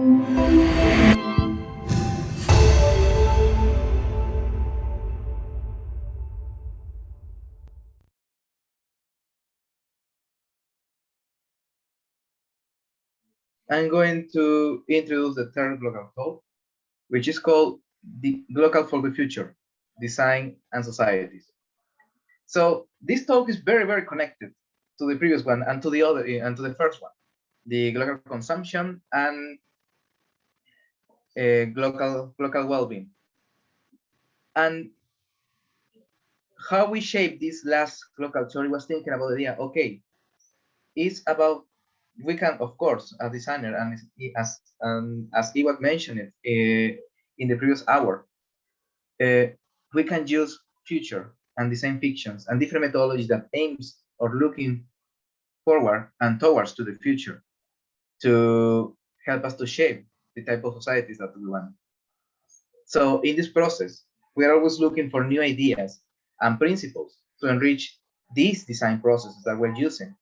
I'm going to introduce the third Glocal talk, which is called the Glocal for the Future, Design and Societies. So this talk is very, very connected to the previous one and to the other and to the first one, the global consumption and global well-being. And how we shape this last global theory was thinking about the idea, okay, it's about, we can, of course, a designer, and as Iwak mentioned it in the previous hour, we can use future and design fictions and different methodologies that aims or looking forward and towards to the future to help us to shape the type of societies that we want. So in this process, we are always looking for new ideas and principles to enrich these design processes that we're using,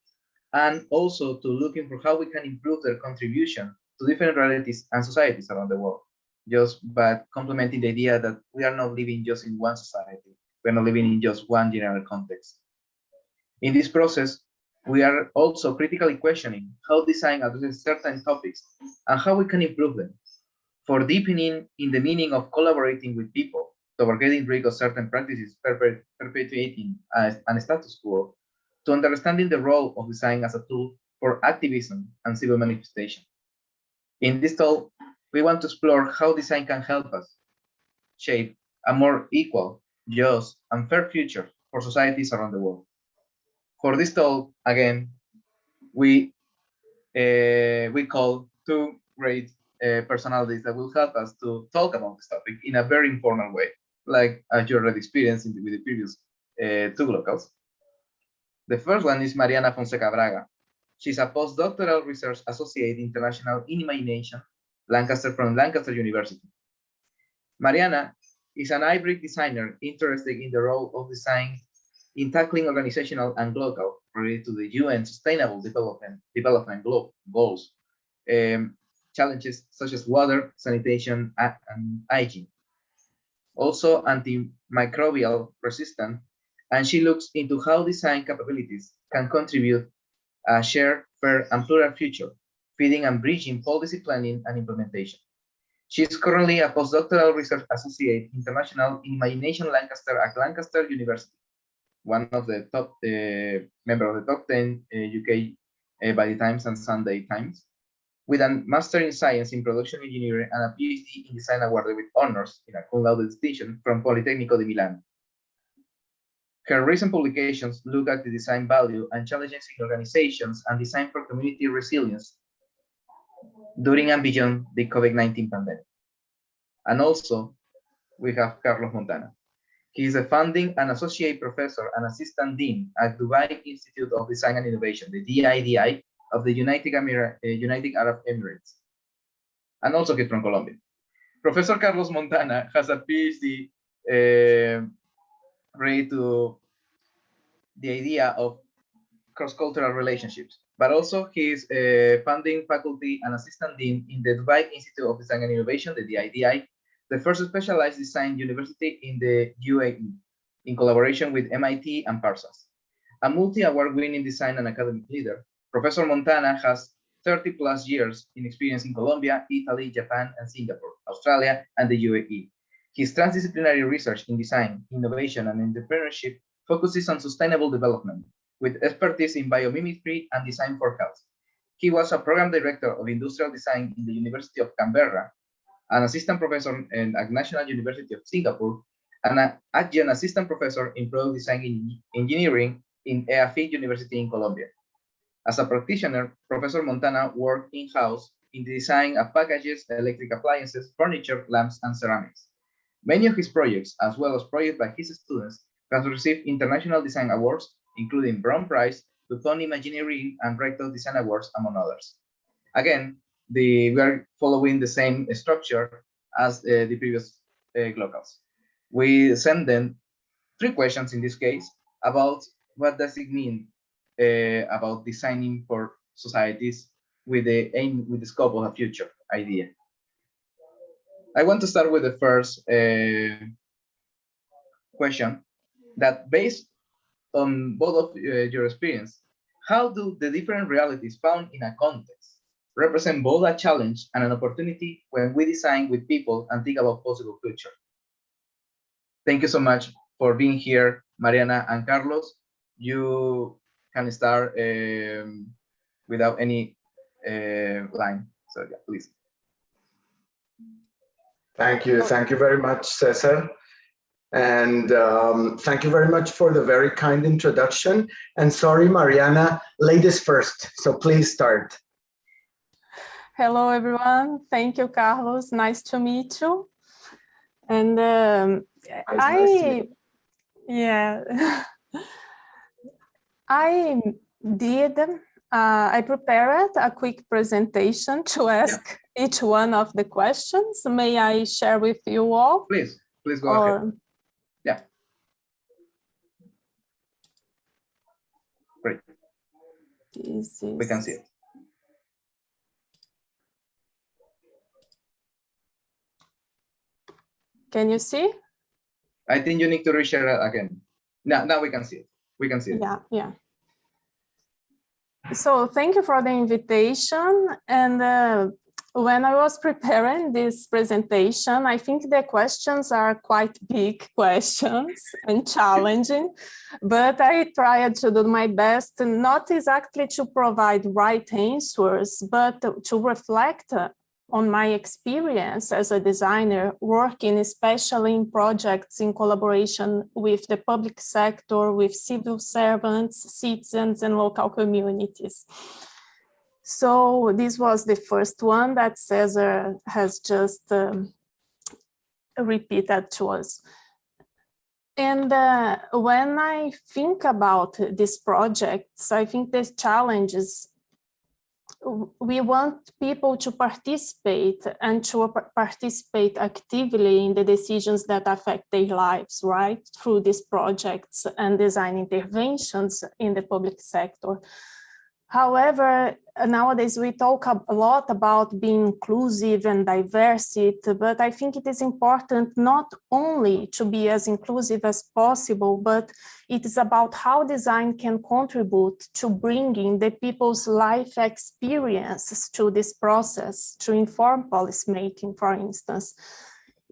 and also to looking for how we can improve their contribution to different realities and societies around the world, just by complementing the idea that we are not living just in one society, we're not living in just one general context. In this process, we are also critically questioning how design addresses certain topics and how we can improve them, for deepening in the meaning of collaborating with people toward getting rid of certain practices perpetuating a status quo, to understanding the role of design as a tool for activism and civil manifestation. In this talk, we want to explore how design can help us shape a more equal, just, and fair future for societies around the world. For this talk, again, we call two great personalities that will help us to talk about this topic in a very informal way, like as you already experienced with the previous two locals. The first one is Mariana Fonseca Braga. She's a postdoctoral research associate international in Imagination, Lancaster from Lancaster University. Mariana is an hybrid designer interested in the role of design in tackling organizational and global related to the UN Sustainable Development Goals, challenges such as water, sanitation, and hygiene. Also antimicrobial resistant, and she looks into how design capabilities can contribute a shared, fair, and plural future, feeding and bridging policy planning and implementation. She is currently a postdoctoral research associate international in Imagination Lancaster at Lancaster University, one of the top member of the top 10 UK by the Times and Sunday Times, with a Master in Science in Production Engineering and a PhD in Design awarded with honors in a cum laude distinction from Politecnico di Milan. Her recent publications look at the design value and challenges in organizations and design for community resilience during and beyond the COVID-19 pandemic. And also, we have Carlos Montana. He is a founding and associate professor and assistant dean at Dubai Institute of Design and Innovation, the DIDI, of the United Arab Emirates. And also he's from Colombia. Professor Carlos Montana has a PhD related to the idea of cross-cultural relationships, but also he is a founding faculty and assistant dean in the Dubai Institute of Design and Innovation, the DIDI, the first specialized design university in the UAE, in collaboration with MIT and Parsons. A multi-award winning design and academic leader, Professor Montana has 30 plus years in experience in Colombia, Italy, Japan, and Singapore, Australia, and the UAE. His transdisciplinary research in design, innovation, and entrepreneurship focuses on sustainable development, with expertise in biomimicry and design for health. He was a program director of industrial design in the University of Canberra, an assistant professor at National University of Singapore, and an adjunct assistant professor in product design engineering in EAFIT University in Colombia. As a practitioner, Professor Montana worked in-house in the design of packages, electric appliances, furniture, lamps, and ceramics. Many of his projects, as well as projects by his students, have received international design awards, including Brown Prize, DuPont Imagineering, and Recto Design Awards, among others. Again, we are following the same structure as the previous Glocals. We send them 3 questions in this case about what does it mean about designing for societies with the aim, with the scope of a future. idea. I want to start with the first question, that based on both of your experience, how do the different realities found in a context represent both a challenge and an opportunity when we design with people and think about possible future? Thank you so much for being here, Mariana and Carlos. You can start without any line. So yeah, please. Thank you very much, Cesar. And thank you very much for the very kind introduction. And sorry, Mariana, ladies first, so please start. Hello, everyone. Thank you, Carlos. Nice to meet you. And I prepared a quick presentation to ask each one of the questions. May I share with you all? Please go ahead. Yeah. Great. We can see it. Can you see? I think you need to reshare it again. Now we can see it. We can see it. Yeah. So thank you for the invitation. And when I was preparing this presentation, I think the questions are quite big questions and challenging, but I tried to do my best, not exactly to provide right answers, but to reflect on my experience as a designer, working especially in projects in collaboration with the public sector, with civil servants, citizens, and local communities. So this was the first one that Cesar has just repeated to us. And when I think about these projects, I think the challenges, we want people to participate and to participate actively in the decisions that affect their lives, right? Through these projects and design interventions in the public sector. However, nowadays we talk a lot about being inclusive and diversity, but I think it is important not only to be as inclusive as possible, but it is about how design can contribute to bringing the people's life experiences to this process, to inform policymaking, for instance.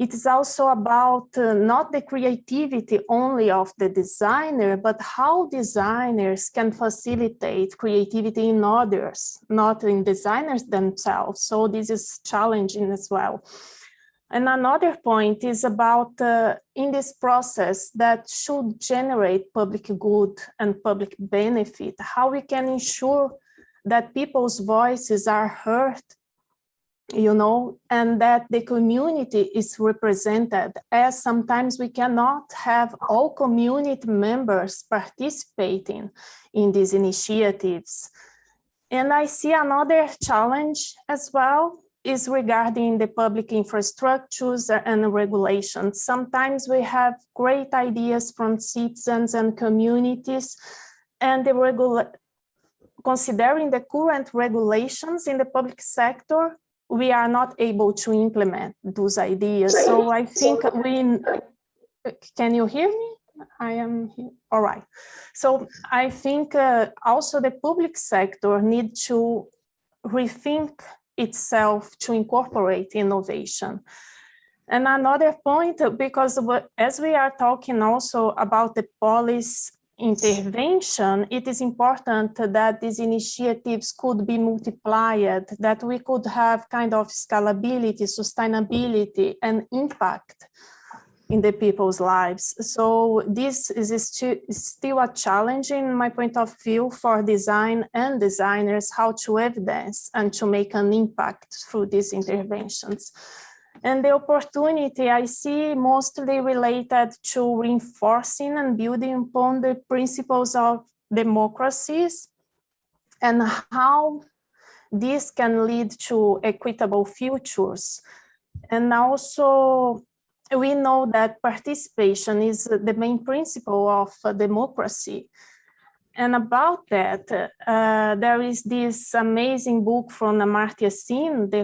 It is also about not the creativity only of the designer, but how designers can facilitate creativity in others, not in designers themselves. So this is challenging as well. And another point is about in this process that should generate public good and public benefit, how we can ensure that people's voices are heard, you know, and that the community is represented, as sometimes we cannot have all community members participating in these initiatives. And I see another challenge as well is regarding the public infrastructures and regulations. Sometimes we have great ideas from citizens and communities, and considering the current regulations in the public sector, we are not able to implement those ideas. So I think can you hear me? I am here. All right. So I think also the public sector needs to rethink itself to incorporate innovation. And another point, because as we are talking also about the policy intervention, it is important that these initiatives could be multiplied, that we could have kind of scalability, sustainability, and impact in the people's lives. So this is still a challenge in my point of view for design and designers, how to evidence and to make an impact through these interventions. And the opportunity I see mostly related to reinforcing and building upon the principles of democracies and how this can lead to equitable futures. And also, we know that participation is the main principle of democracy. And about that, there is this amazing book from Amartya Sen, The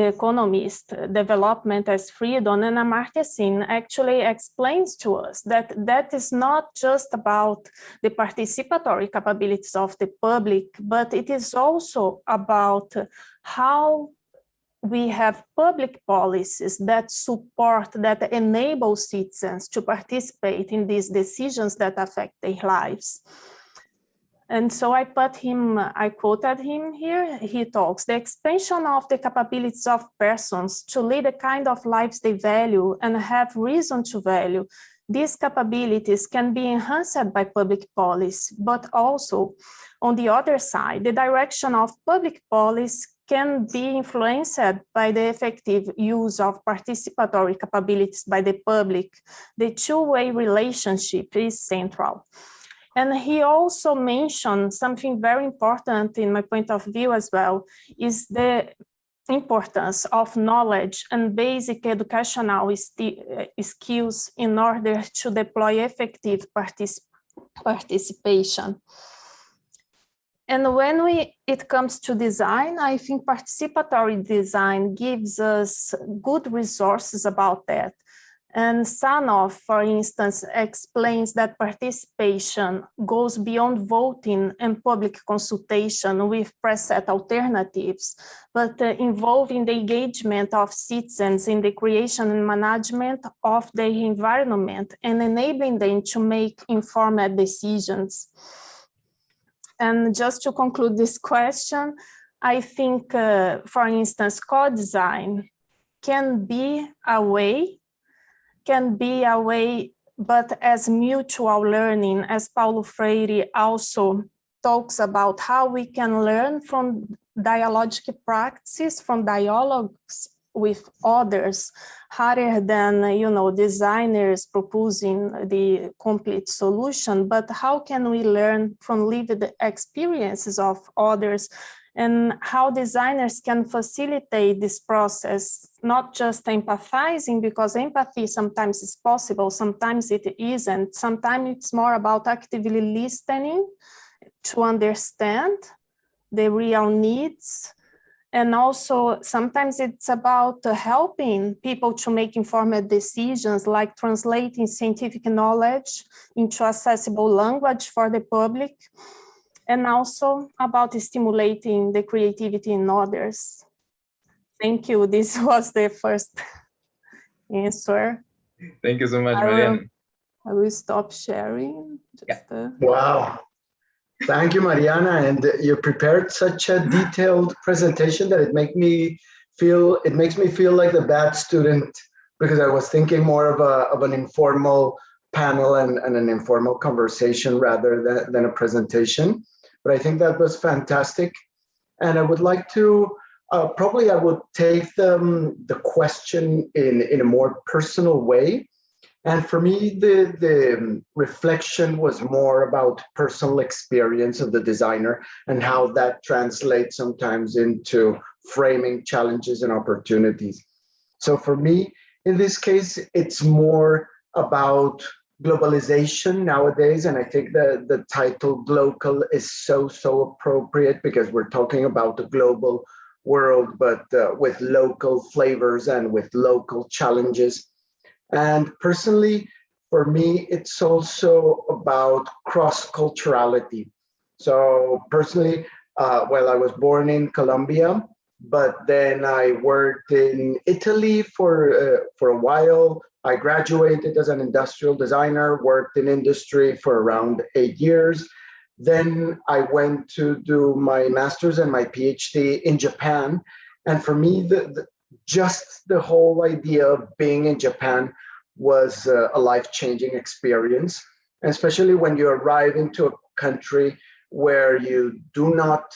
Economist, Development as Freedom. And Amartya Sen actually explains to us that that is not just about the participatory capabilities of the public, but it is also about how we have public policies that support, that enable citizens to participate in these decisions that affect their lives. And so I quoted him here. He talks, the expansion of the capabilities of persons to lead the kind of lives they value and have reason to value. These capabilities can be enhanced by public policy, but also on the other side, the direction of public policy can be influenced by the effective use of participatory capabilities by the public. The two-way relationship is central. And he also mentioned something very important in my point of view as well, is the importance of knowledge and basic educational skills in order to deploy effective participation. And when it comes to design, I think participatory design gives us good resources about that. And Sanoff, for instance, explains that participation goes beyond voting and public consultation with preset alternatives, but involving the engagement of citizens in the creation and management of their environment and enabling them to make informed decisions. And just to conclude this question, I think, for instance, co-design can be a way, but as mutual learning, as Paulo Freire also talks about how we can learn from dialogic practices, from dialogues with others, rather than, designers proposing the complete solution, but how can we learn from lived experiences of others, and how designers can facilitate this process, not just empathizing, because empathy sometimes is possible, sometimes it isn't. Sometimes it's more about actively listening to understand the real needs. And also sometimes it's about helping people to make informed decisions, like translating scientific knowledge into accessible language for the public, and also about stimulating the creativity in others. Thank you. This was the first answer. Thank you so much, Mariana. I will stop sharing. Wow. Thank you, Mariana. And you prepared such a detailed presentation that it makes me feel like the bad student, because I was thinking more of an informal panel and an informal conversation rather than a presentation. But I think that was fantastic. And I would like to, probably I would take the question in a more personal way. And for me, the reflection was more about personal experience of the designer and how that translates sometimes into framing challenges and opportunities. So for me, in this case, it's more about globalization nowadays. And I think the title Glocal is so appropriate, because we're talking about the global world, but with local flavors and with local challenges. And personally, for me, it's also about cross-culturality. So personally, well, I was born in Colombia, but then I worked in Italy for a while. I graduated as an industrial designer, worked in industry for around 8 years. Then I went to do my master's and my PhD in Japan. And for me, just the whole idea of being in Japan was a life-changing experience, especially when you arrive into a country where you do not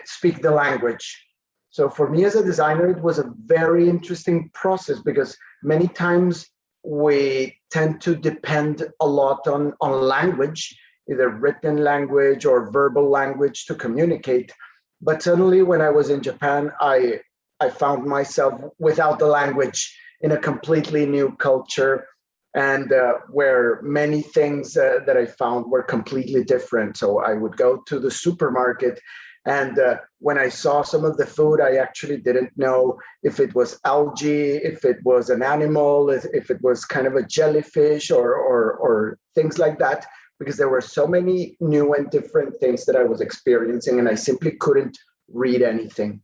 speak the language. So for me as a designer, it was a very interesting process, because many times we tend to depend a lot on language, either written language or verbal language to communicate. But suddenly when I was in Japan, I found myself without the language in a completely new culture. and where many things that I found were completely different. So I would go to the supermarket, and when I saw some of the food, I actually didn't know if it was algae, if it was an animal, if it was kind of a jellyfish, or things like that, because there were so many new and different things that I was experiencing, and I simply couldn't read anything.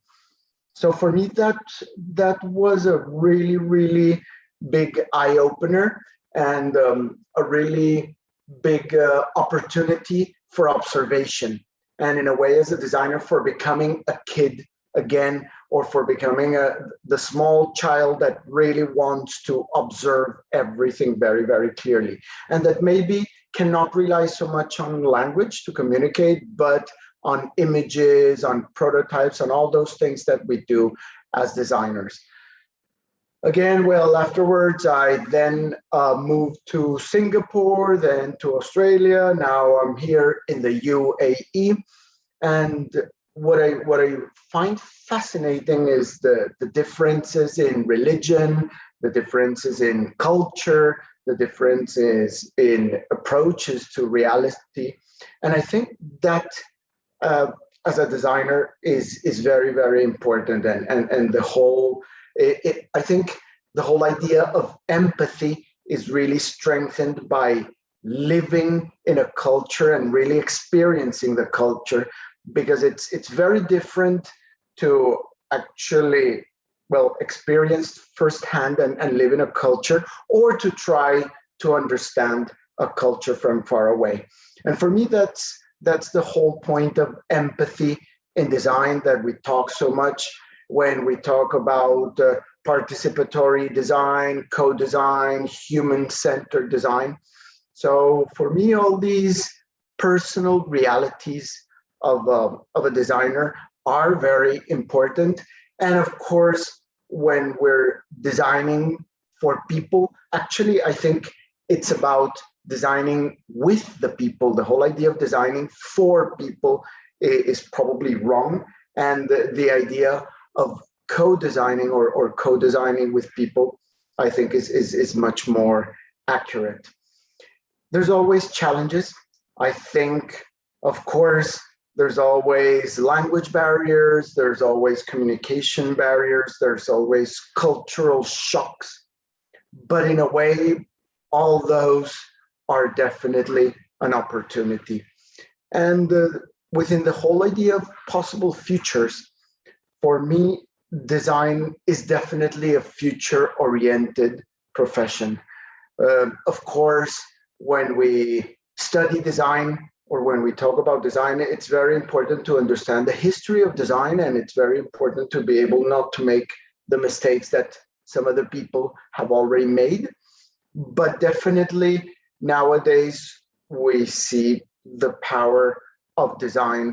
So for me, that was a really, really big eye opener, and a really big opportunity for observation, and in a way, as a designer, for becoming a kid again, or for becoming the small child that really wants to observe everything very, very clearly, and that maybe cannot rely so much on language to communicate, but on images, on prototypes, on all those things that we do as designers. Again, well, afterwards, I then moved to Singapore, then to Australia. Now I'm here in the UAE. And what I find fascinating is the differences in religion, the differences in culture, the differences in approaches to reality. And I think that uh, as a designer is very, very important, and the whole I think the whole idea of empathy is really strengthened by living in a culture and really experiencing the culture, because it's very different to actually, well, experience firsthand and live in a culture, or to try to understand a culture from far away. And for me, that's the whole point of empathy in design, that we talk so much when we talk about participatory design, co-design, human-centered design. So for me, all these personal realities of a designer are very important. And of course, when we're designing for people, actually, I think it's about designing with the people. The whole idea of designing for people is probably wrong. And the idea of co-designing or co-designing with people, I think is much more accurate. There's always challenges. I think, of course, there's always language barriers, there's always communication barriers, there's always cultural shocks. But in a way, all those are definitely an opportunity. And within the whole idea of possible futures, for me, design is definitely a future-oriented profession. Of course, when we study design, or when we talk about design, it's very important to understand the history of design, and it's very important to be able not to make the mistakes that some other people have already made. But definitely nowadays we see the power of design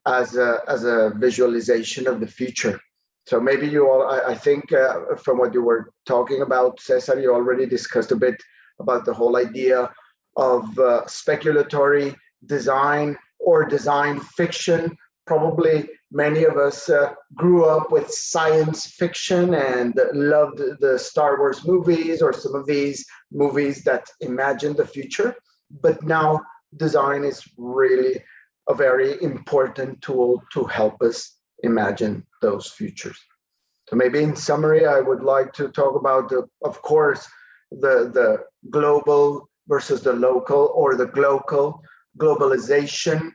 as a visualization of the future. So maybe you all, I think from what you were talking about, Cesar, you already discussed a bit about the whole idea of speculatory design or design fiction. Probably many of us grew up with science fiction and loved the Star Wars movies, or some of these movies that imagine the future. But now design is really a very important tool to help us imagine those futures. So maybe in summary, I would like to talk about, of course, the global versus the local, or the glocal, globalization,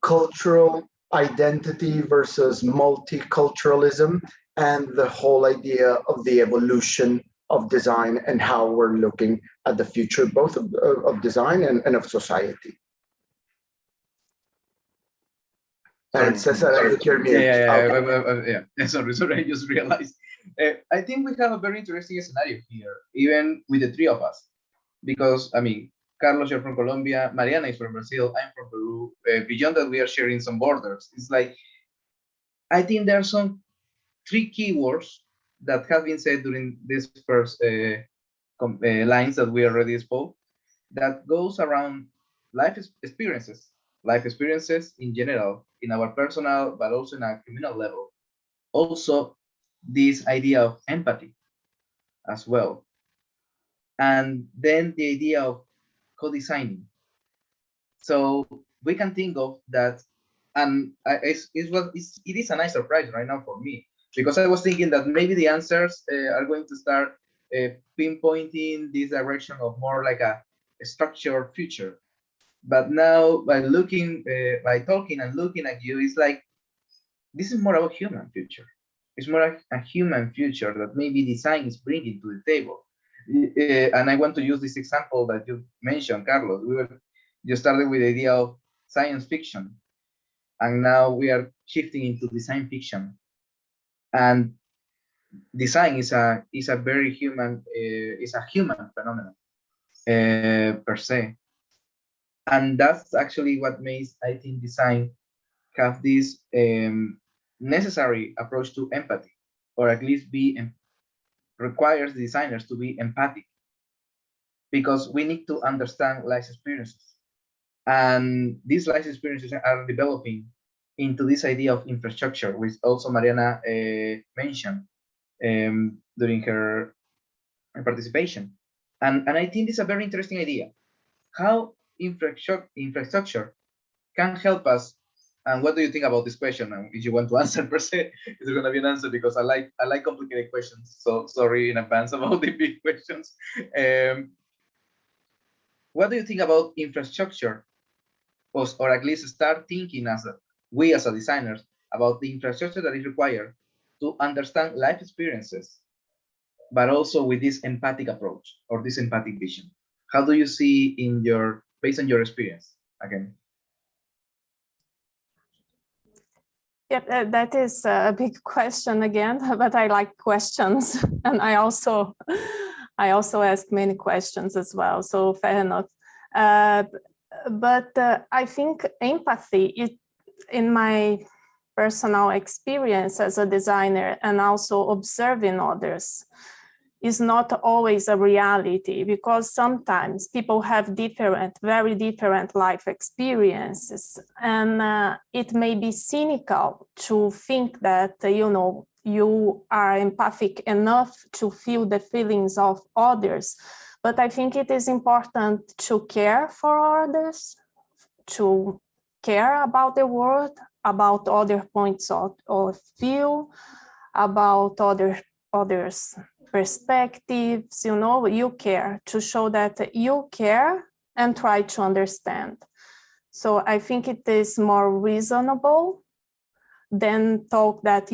cultural identity versus multiculturalism, and the whole idea of the evolution of design and how we're looking at the future, both of design and of society. Sorry. And Cesar, I think you're mute. Yeah. Sorry. I just realized. I think we have a very interesting scenario here, even with the three of us, because I mean, Carlos, you're from Colombia, Mariana is from Brazil, I'm from Peru. Beyond that, we are sharing some borders. It's like, I think there are some three keywords that have been said during this first lines that we already spoke, that goes around life experiences in general, in our personal, but also in a criminal level. Also, this idea of empathy as well. and then the idea of co-designing. So we can think of that, and it is a nice surprise right now for me, because I was thinking that maybe the answers are going to start pinpointing this direction of more like a structured future. But now, by talking and looking at you, it's like this is more about human future. It's more like a human future that maybe design is bringing to the table. And I want to use this example that you mentioned, Carlos. You started with the idea of science fiction, and now we are shifting into design fiction. And design is a very human is a human phenomenon per se, and that's actually what makes, I think, design have this necessary approach to empathy, or at least requires designers to be empathic, because we need to understand life experiences, and these life experiences are developing into this idea of infrastructure, which also Mariana mentioned during her participation. And I think it's a very interesting idea, how infrastructure can help us. And what do you think about this question? And if you want to answer per se, is there going to be an answer? Because I like complicated questions. So sorry in advance about the big questions. What do you think about infrastructure, or at least start thinking we as a designers about the infrastructure that is required to understand life experiences, but also with this empathic approach or this empathic vision? How do you see based on your experience again? Yep, that is a big question again, but I like questions, and I also ask many questions as well, so fair enough. But I think empathy, in my personal experience as a designer and also observing others, is not always a reality, because sometimes people have very different life experiences, and it may be cynical to think that, you are empathic enough to feel the feelings of others. But I think it is important to care for others, to care about the world, about other points of view, about others' perspectives. You care, to show that you care and try to understand. So I think it is more reasonable than talk that,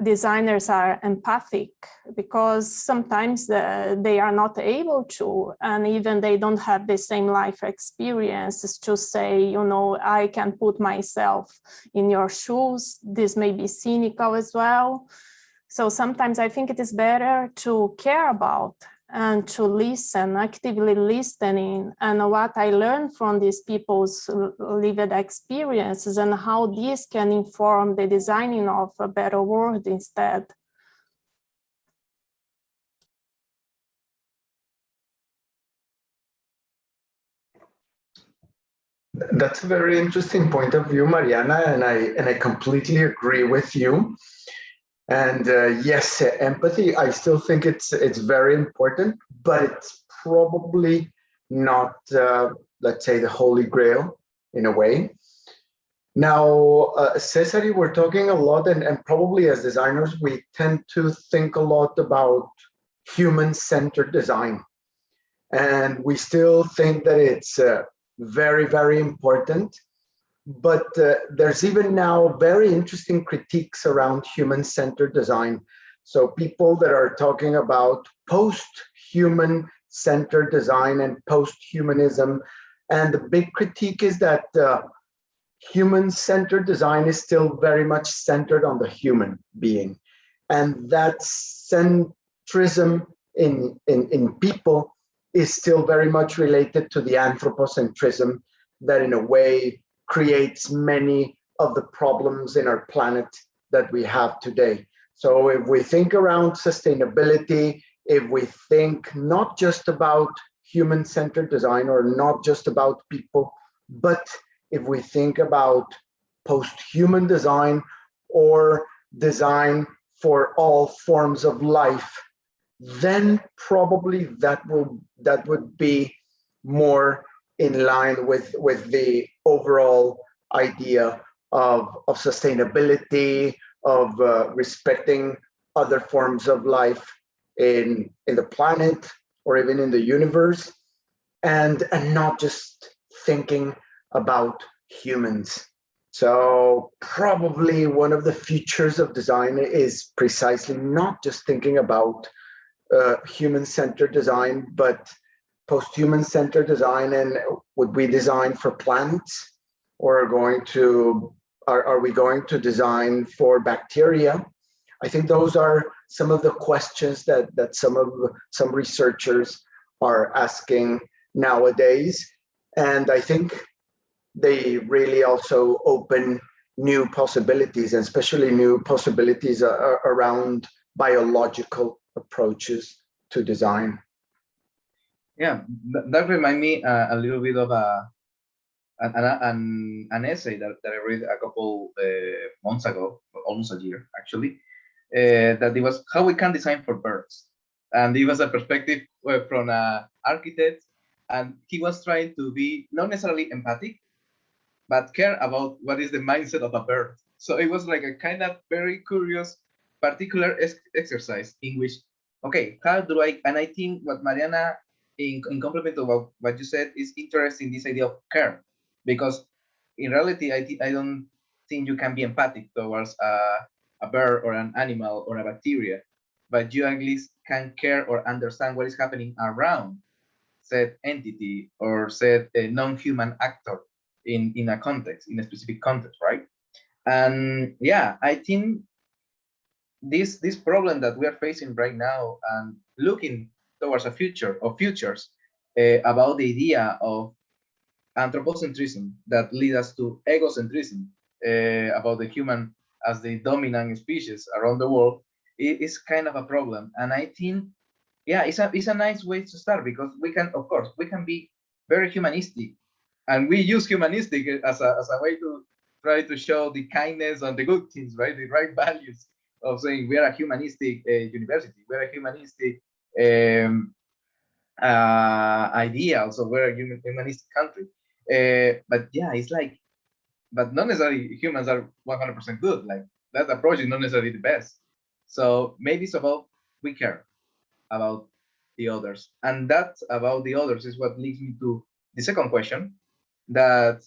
designers are empathic, because sometimes they are not able to, and even they don't have the same life experiences to say, I can put myself in your shoes. This may be cynical as well. So sometimes I think it is better to care about and to listen, actively listening, and what I learned from these people's lived experiences and how this can inform the designing of a better world instead. That's a very interesting point of view, Mariana, and I completely agree with you. And yes, empathy, I still think it's very important, but it's probably not, let's say, the holy grail in a way. Now, Cesare, we're talking a lot, and probably as designers, we tend to think a lot about human-centered design. And we still think that it's very, very important. But there's even now very interesting critiques around human-centered design. So people that are talking about post-human-centered design and post-humanism. And the big critique is that human-centered design is still very much centered on the human being. And that centrism in people is still very much related to the anthropocentrism that in a way creates many of the problems in our planet that we have today. So if we think around sustainability, if we think not just about human-centered design or not just about people, but if we think about post-human design or design for all forms of life, then probably that would be more in line with the overall idea of sustainability, of respecting other forms of life in the planet or even in the universe, and not just thinking about humans. So probably one of the features of design is precisely not just thinking about human-centered design, but post-human-centered design. And would we design for plants, or are we going to design for bacteria? I think those are some of the questions that some researchers are asking nowadays, and I think they really also open new possibilities, and especially new possibilities around biological approaches to design. Yeah, that reminds me a little bit of an essay that I read a couple months ago, almost a year actually, that it was how we can design for birds. And it was a perspective from an architect, and he was trying to be not necessarily empathic, but care about what is the mindset of a bird. So it was like a kind of very curious, particular exercise in which, okay, how do I, and I think what Mariana, in complement to what you said, is interesting, this idea of care, because in reality, I don't think you can be empathic towards a bird or an animal or a bacteria, but you at least can care or understand what is happening around said entity or said a non-human actor in a context, in a specific context, right? And yeah, I think this problem that we are facing right now and looking towards a future or futures about the idea of anthropocentrism that lead us to egocentrism about the human as the dominant species around the world is kind of a problem. And I think, yeah, it's a nice way to start, because we can, of course, we can be very humanistic, and we use humanistic as a way to try to show the kindness and the good things, right? The right values of saying we are a humanistic university, we're a humanistic idea, also we're a humanistic country. But yeah, it's like, but not necessarily humans are 100% good. Like that approach is not necessarily the best. So maybe it's about we care about the others, and that about the others is what leads me to the second question, that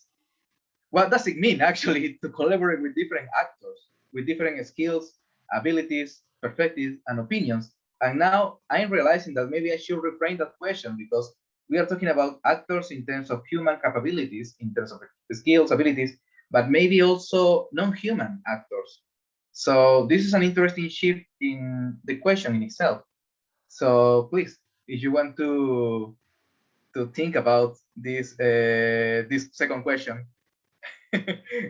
what does it mean actually to collaborate with different actors with different skills, abilities, perspectives, and opinions? And now I'm realizing that maybe I should reframe that question, because we are talking about actors in terms of human capabilities, in terms of skills, abilities, but maybe also non-human actors. So this is an interesting shift in the question in itself. So please, if you want to think about this second question,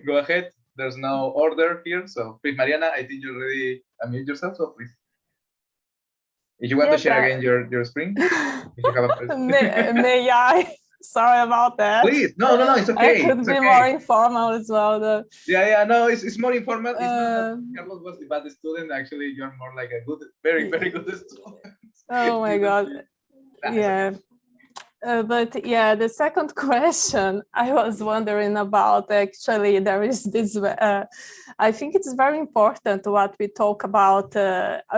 go ahead. There's no order here, so please, Mariana, I think you already unmute yourself, so please. If you want to share again your screen, if you have a may I? Sorry about that. Please, no, it's okay. I could be more informal as well. Though. Yeah, no, it's more informal. It's not that Carlos was the bad student. Actually, you're more like a good, very good student. Oh my God. Yeah. But yeah, the second question I was wondering about, actually, there is this, I think it's very important what we talk about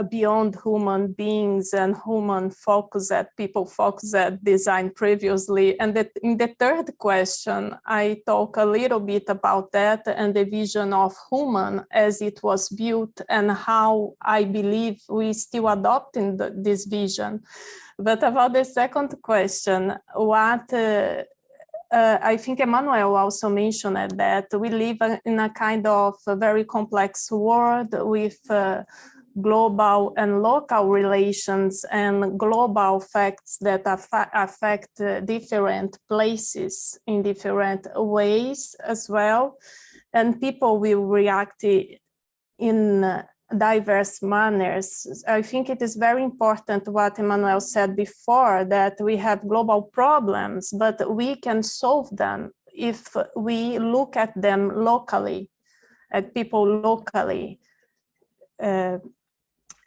beyond human beings and human focus at people focus at design previously. And that in the third question, I talk a little bit about that and the vision of human as it was built and how I believe we still adopting this vision. But about the second question, what I think Emmanuel also mentioned that we live in a kind of a very complex world with global and local relations and global facts that affect different places in different ways as well. And people will react in diverse manners. I think it is very important what Emmanuel said before, that we have global problems, but we can solve them if we look at them locally, at people locally.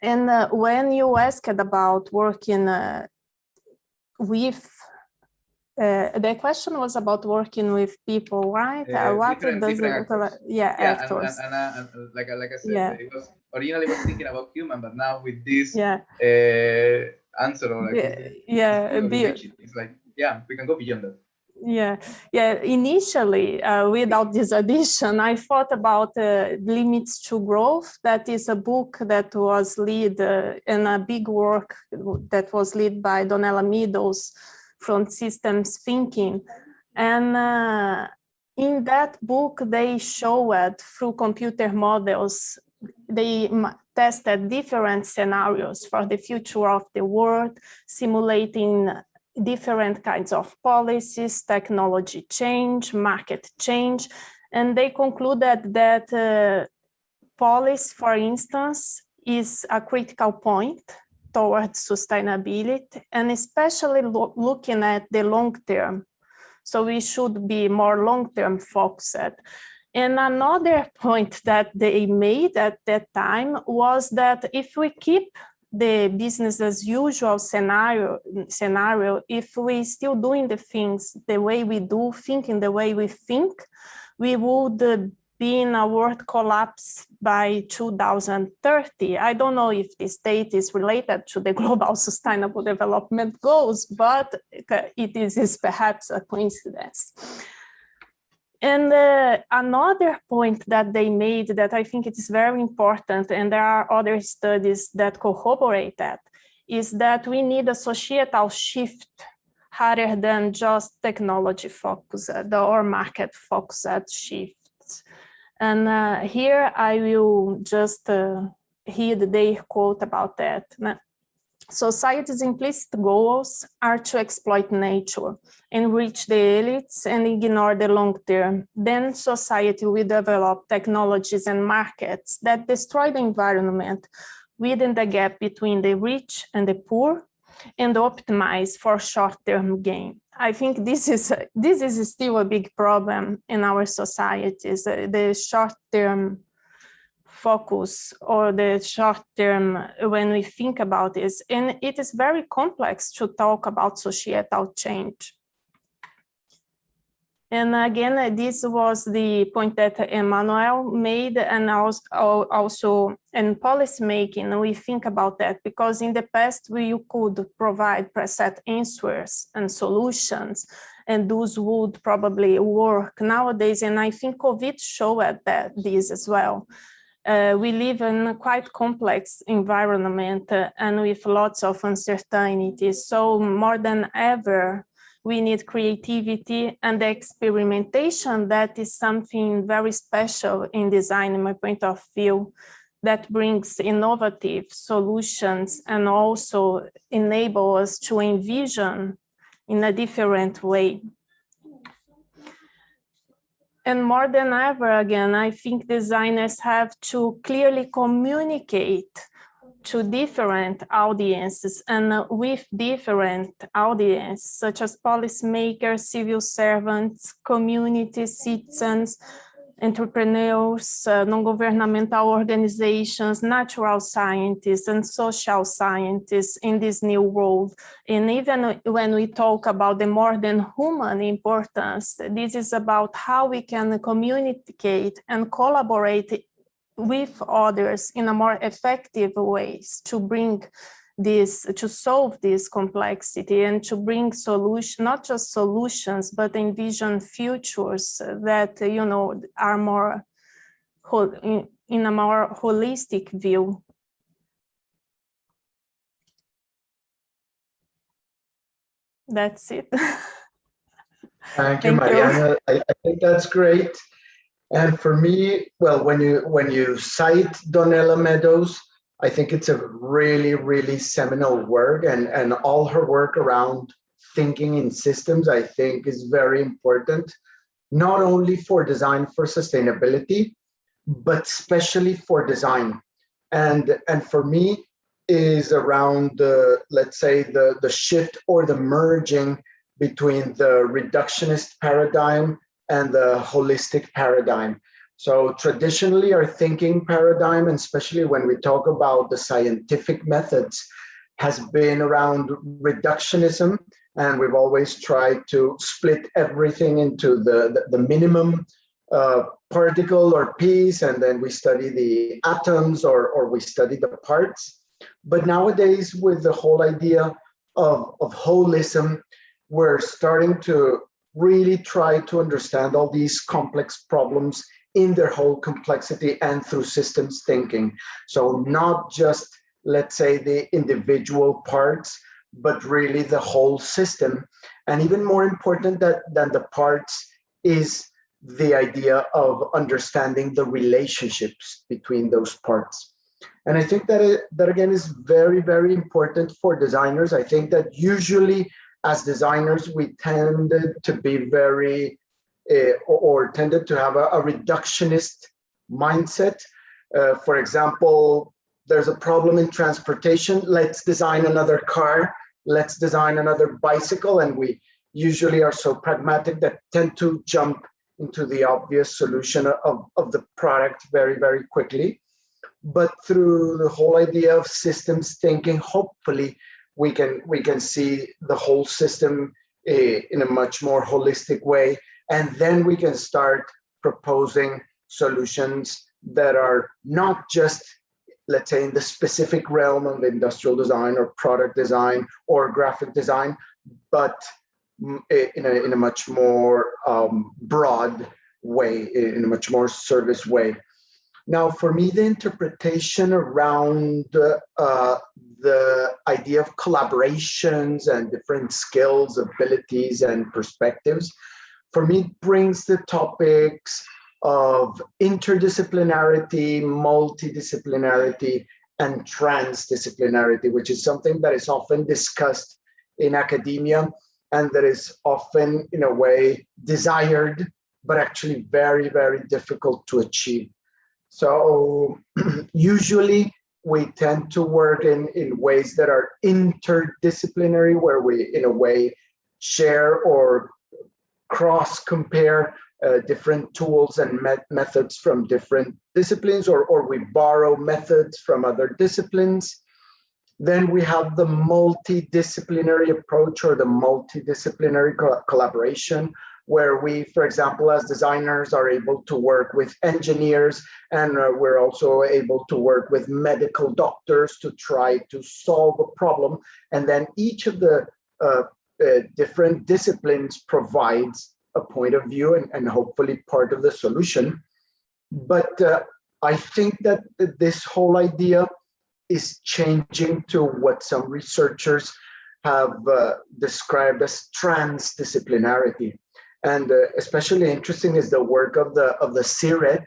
And when you asked about working with, the question was about working with people, right? What does different actors. Yeah, Yeah, actors. and like I said, Yeah. it was originally was thinking about human, but now with this Yeah. Answer or like Yeah, it's like, yeah, we can go beyond that. Yeah. Initially, without this addition, I thought about Limits to Growth. That is a book that was led in a big work that was led by Donella Meadows from Systems Thinking. And in that book, they showed through computer models, they tested different scenarios for the future of the world, simulating different kinds of policies, technology change, market change, and they concluded that policy, for instance, is a critical point towards sustainability, and especially looking at the long term. So we should be more long-term focused. And another point that they made at that time was that if we keep the business as usual scenario, if we still doing the things the way we do, thinking the way we think, we would be in a world collapse by 2030. I don't know if this date is related to the Global Sustainable Development Goals, but it is perhaps a coincidence. And another point that they made that I think it is very important, and there are other studies that corroborate that, is that we need a societal shift rather than just technology focused or market focused shifts. And here I will just read their quote about that. Society's implicit goals are to exploit nature, enrich the elites, and ignore the long term. Then society will develop technologies and markets that destroy the environment, widen the gap between the rich and the poor, and optimize for short-term gain. I think this is still a big problem in our societies, the short-term focus or the short term when we think about this. And it is very complex to talk about societal change. And again, this was the point that Emmanuel made, and also in policy making, we think about that because in the past we could provide preset answers and solutions, and those would probably work nowadays. And I think COVID showed that this as well. We live in a quite complex environment and with lots of uncertainty. So more than ever, we need creativity and experimentation. That is something very special in design, in my point of view, that brings innovative solutions and also enable us to envision in a different way. And more than ever, again, I think designers have to clearly communicate to different audiences and with different audiences, such as policymakers, civil servants, community citizens, entrepreneurs, non-governmental organizations, natural scientists, and social scientists in this new world. And even when we talk about the more than human importance, this is about how we can communicate and collaborate with others in a more effective ways to bring this, to solve this complexity and to bring solutions, not just solutions, but envision futures that, you know, are more in a more holistic view. That's it. Thank you, Mariana. I think that's great. And for me, well, when you cite Donella Meadows, I think it's a really, really seminal work, and all her work around thinking in systems, I think, is very important, not only for design for sustainability, but especially for design. And for me, is around the, let's say, the shift or the merging between the reductionist paradigm and the holistic paradigm, So traditionally, our thinking paradigm, and especially when we talk about the scientific methods, has been around reductionism. And we've always tried to split everything into the minimum particle or piece, and then we study the atoms, or we study the parts. But nowadays, with the whole idea of holism, we're starting to really try to understand all these complex problems in their whole complexity and through systems thinking. So not just, let's say, the individual parts, but really the whole system. And even more important than the parts is the idea of understanding the relationships between those parts. And I think that again is very, very important for designers. I think that usually as designers, we tended to be very, or tended to have a reductionist mindset. For example, there's a problem in transportation. Let's design another car. Let's design another bicycle. And we usually are so pragmatic that tend to jump into the obvious solution of the product very, very quickly. But through the whole idea of systems thinking, hopefully we can see the whole system in a much more holistic way, and then we can start proposing solutions that are not just, let's say, in the specific realm of industrial design or product design or graphic design, but in a much more broad way, in a much more service way. Now, for me, the interpretation around the idea of collaborations and different skills, abilities, and perspectives, for me, brings the topics of interdisciplinarity, multidisciplinarity, and transdisciplinarity, which is something that is often discussed in academia and that is often, in a way, desired, but actually very, very difficult to achieve. So usually we tend to work in ways that are interdisciplinary, where we, in a way, share or cross-compare different tools and methods from different disciplines, or we borrow methods from other disciplines. Then we have the multidisciplinary approach, or the multidisciplinary collaboration, where we, for example, as designers are able to work with engineers, and we're also able to work with medical doctors to try to solve a problem. And then each of the different disciplines provides a point of view and hopefully part of the solution. But I think that this whole idea is changing to what some researchers have described as transdisciplinarity. And especially interesting is the work of the CIRET,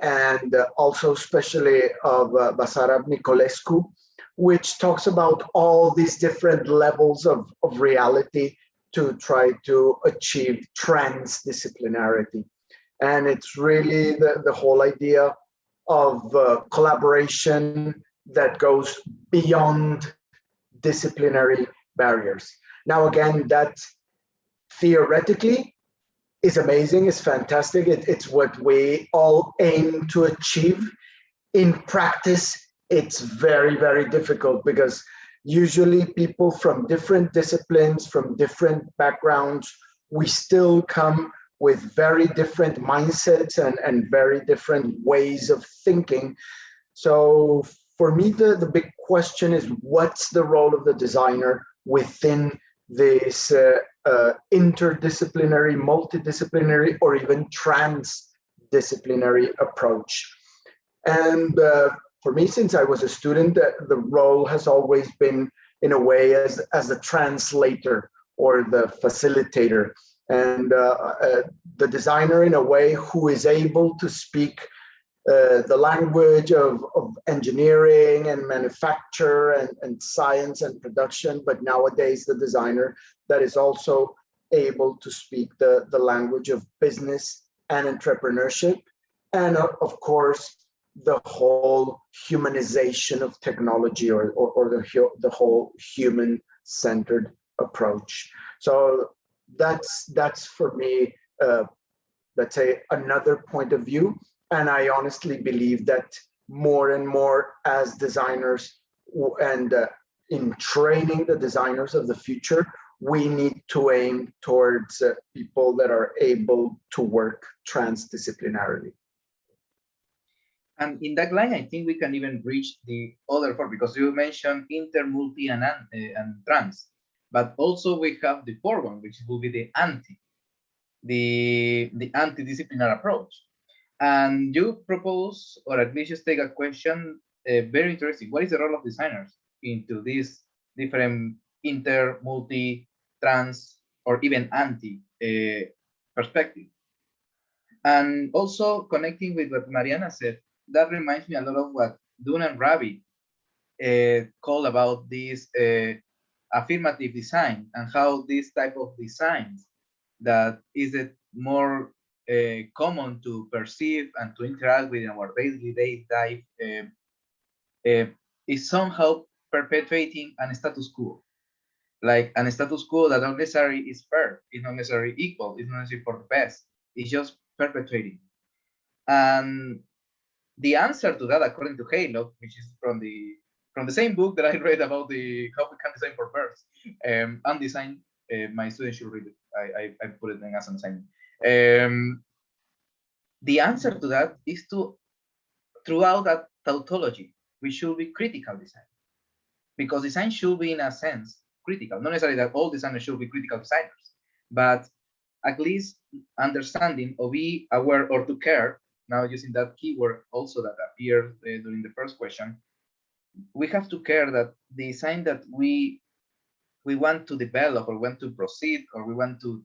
and also especially of Basarab Nicolescu, which talks about all these different levels of reality to try to achieve transdisciplinarity. And it's really the whole idea of collaboration that goes beyond disciplinary barriers. Now, again, that theoretically is amazing, it's fantastic, it's what we all aim to achieve. In practice, it's very, very difficult, because usually people from different disciplines, from different backgrounds, we still come with very different mindsets and very different ways of thinking. So for me, the big question is, what's the role of the designer within this interdisciplinary, multidisciplinary, or even transdisciplinary approach? And for me, since I was a student, the role has always been, in a way, as the translator or the facilitator, and the designer, in a way, who is able to speak the language of engineering and manufacture and science and production, but nowadays the designer that is also able to speak the language of business and entrepreneurship, and of course the whole humanization of technology, or the whole human-centered approach. So that's for me let's say, another point of view. And I honestly believe that more and more as designers and in training the designers of the future, we need to aim towards people that are able to work transdisciplinarily. And in that line, I think we can even reach the other four, because you mentioned inter, multi, and trans. But also we have the fourth one, which will be the anti, the anti-disciplinary approach. And you propose, or at least you take a question, very interesting. What is the role of designers into this different inter, multi, trans, or even anti perspective? And also connecting with what Mariana said, that reminds me a lot of what Dune and Ravi call about this affirmative design, and how this type of designs that is it more common to perceive and to interact with in our daily life is somehow perpetuating an status quo. Like an status quo that not necessarily is fair, it's not necessarily equal, it's not necessarily for the best, it's just perpetuating. And the answer to that, according to Halo, which is from the same book that I read about the how we can design for birds, and design, my students should read it. I put it in as an assignment. The answer to that is to, throughout that tautology, we should be critical design, because design should be, in a sense, critical. Not necessarily that all designers should be critical designers, but at least understanding or be aware or to care. Now, using that keyword also that appeared during the first question, we have to care that the design that we want to develop, or want to proceed, or we want to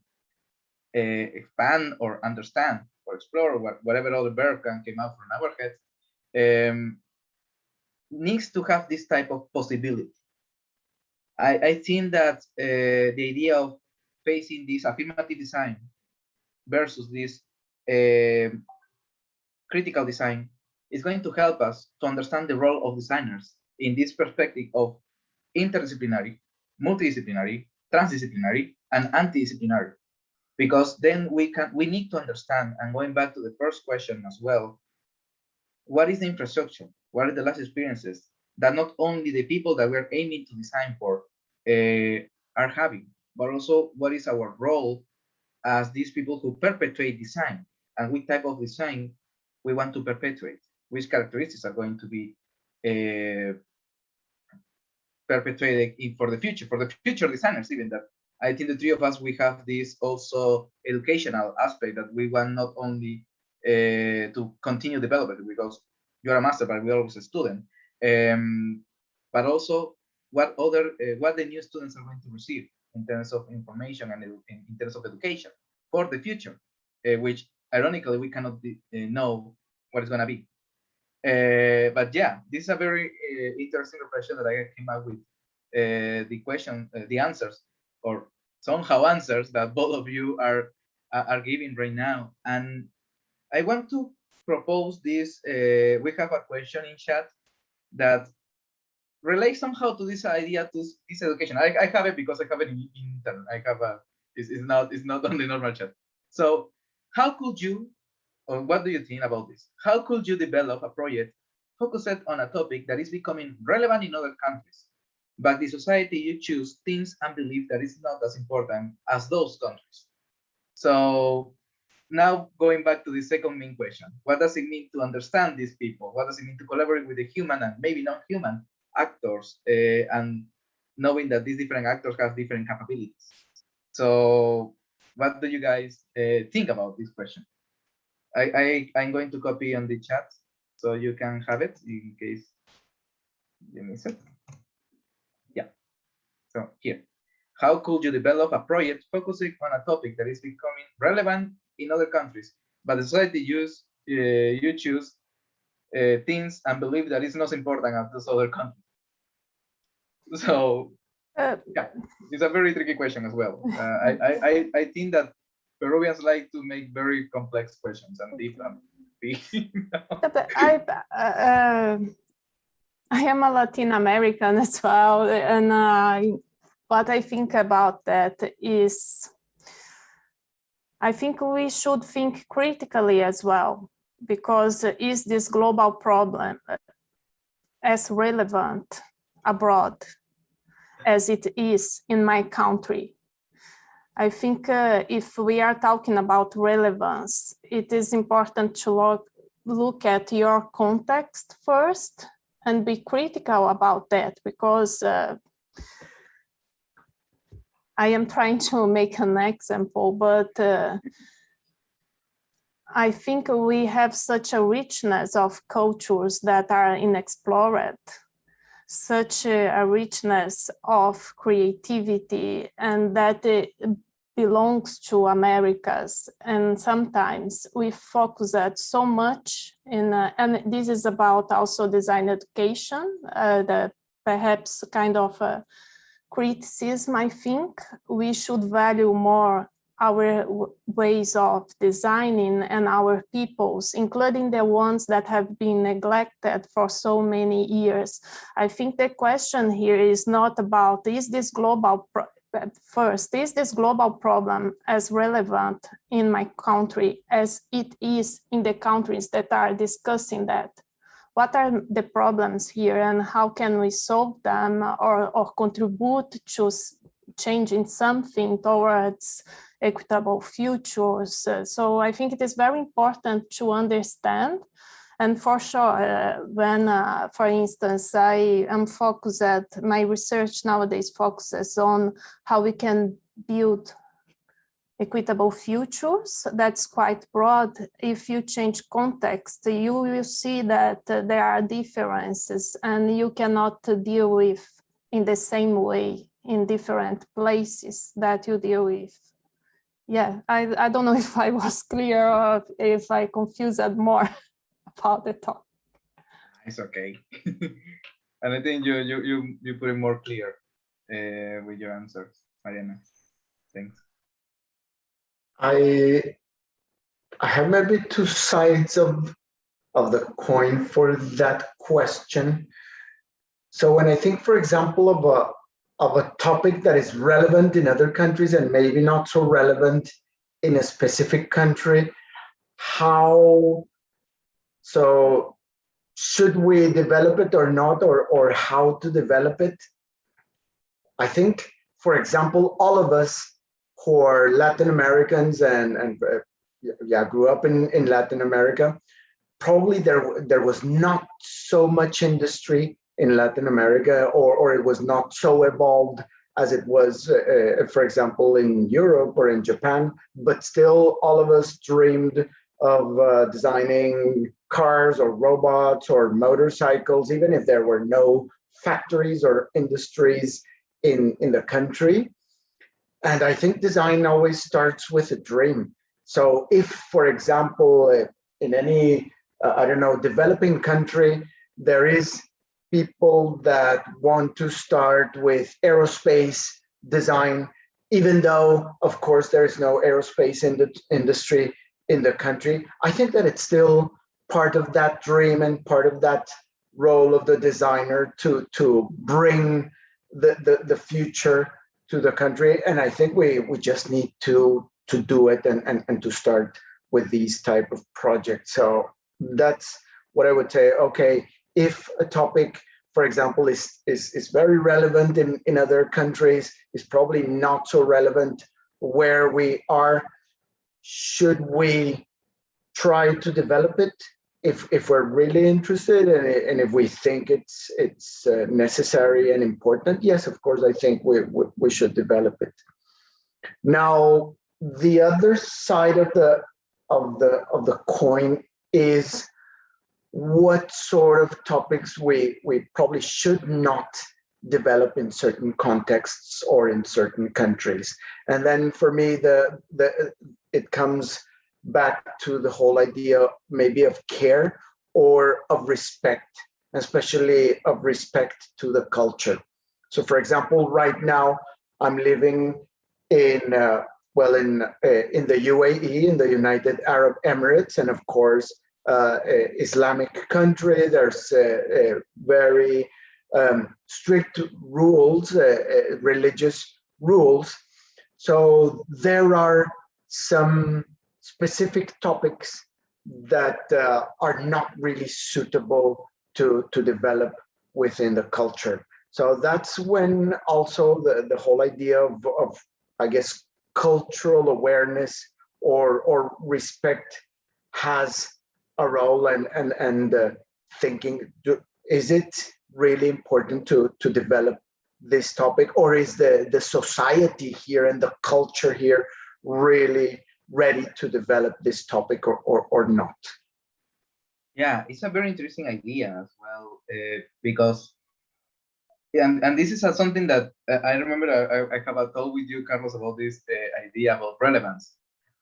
expand or understand or explore, or whatever other verb can come out from our heads, needs to have this type of possibility. I think that the idea of facing this affirmative design versus this critical design is going to help us to understand the role of designers in this perspective of interdisciplinary, multidisciplinary, transdisciplinary, and antidisciplinary. Because then we need to understand, and going back to the first question as well, what is the infrastructure? What are the last experiences that not only the people that we're aiming to design for are having, but also what is our role as these people who perpetuate design, and which type of design we want to perpetuate, which characteristics are going to be perpetuated for the future designers. Even that, I think the three of us, we have this also educational aspect that we want not only to continue developing, because you're a master, but we're always a student, but also what the new students are going to receive in terms of information and in terms of education for the future, which ironically we cannot know what it's going to be. But yeah, this is a very interesting reflection that I came up with. The question, the answers, or somehow answers that both of you are giving right now. And I want to propose this. We have a question in chat that relates somehow to this idea, to this education. I have it because I have it in intern. I have a, it's not on the normal chat. So how could you, or what do you think about this? How could you develop a project focused on a topic that is becoming relevant in other countries, but the society you choose thinks and believes that it's not as important as those countries? So now going back to the second main question, what does it mean to understand these people? What does it mean to collaborate with the human and maybe non-human actors, and knowing that these different actors have different capabilities? So what do you guys think about this question? I'm going to copy on the chat so you can have it in case you miss it. Yeah. So here, how could you develop a project focusing on a topic that is becoming relevant in other countries, but the society you choose thinks and believe that it's not important as those other countries? So yeah, it's a very tricky question as well. I think that Peruvians like to make very complex questions and deep. I am a Latin American as well, and what I think about that is I think we should think critically as well, because is this global problem as relevant abroad as it is in my country? I think if we are talking about relevance, it is important to look at your context first and be critical about that, because I am trying to make an example, but I think we have such a richness of cultures that are unexplored, such a richness of creativity, and that it belongs to Americas. And sometimes we focus that so much in, and this is about also design education, the perhaps kind of criticism. I think we should value more our ways of designing and our peoples, including the ones that have been neglected for so many years. I think the question here is not about, is this global problem as relevant in my country as it is in the countries that are discussing that? What are the problems here and how can we solve them or contribute to changing something towards equitable futures? So I think it is very important to understand. And for sure, when, for instance, I am focused at, my research nowadays focuses on how we can build equitable futures. That's quite broad. If you change context, you will see that there are differences and you cannot deal with in the same way in different places that you deal with. Yeah, I don't know if I was clear or if I confused more about the talk. It's okay. And I think you put it more clear with your answers, Mariana. Thanks. I have maybe two sides of the coin for that question. So when I think, for example, of a topic that is relevant in other countries and maybe not so relevant in a specific country, how, so should we develop it or not, or how to develop it? I think, for example, all of us who are Latin Americans and grew up in Latin America, probably there was not so much industry in Latin America, or it was not so evolved as it was, for example, in Europe or in Japan, but still all of us dreamed of designing cars or robots or motorcycles, even if there were no factories or industries in the country. And I think design always starts with a dream. So if, for example, in any, I don't know, developing country, there is people that want to start with aerospace design, even though, of course, there is no aerospace industry in the country, I think that it's still part of that dream and part of that role of the designer to bring the future to the country. And I think we just need to do it and to start with these type of projects. So that's what I would say. Okay, if a topic, for example, is very relevant in other countries, is probably not so relevant where we are, should we try to develop it if we're really interested and if we think it's necessary and important? Yes, of course, I think we should develop it. Now, the other side of the coin is what sort of topics we probably should not develop in certain contexts or in certain countries. And then for me, it comes back to the whole idea maybe of care or of respect, especially of respect to the culture. So for example, right now I'm living in the UAE, in the United Arab Emirates, and of course Islamic country. There's very strict rules, religious rules. So there are some specific topics that are not really suitable to develop within the culture. So that's when also the whole idea of I guess, cultural awareness or respect has a role, and thinking, is it really important to develop this topic, or is the society here and the culture here really ready to develop this topic, or not? Yeah, it's a very interesting idea as well, because and this is something that I remember I have told with you, Carlos, about this idea about relevance.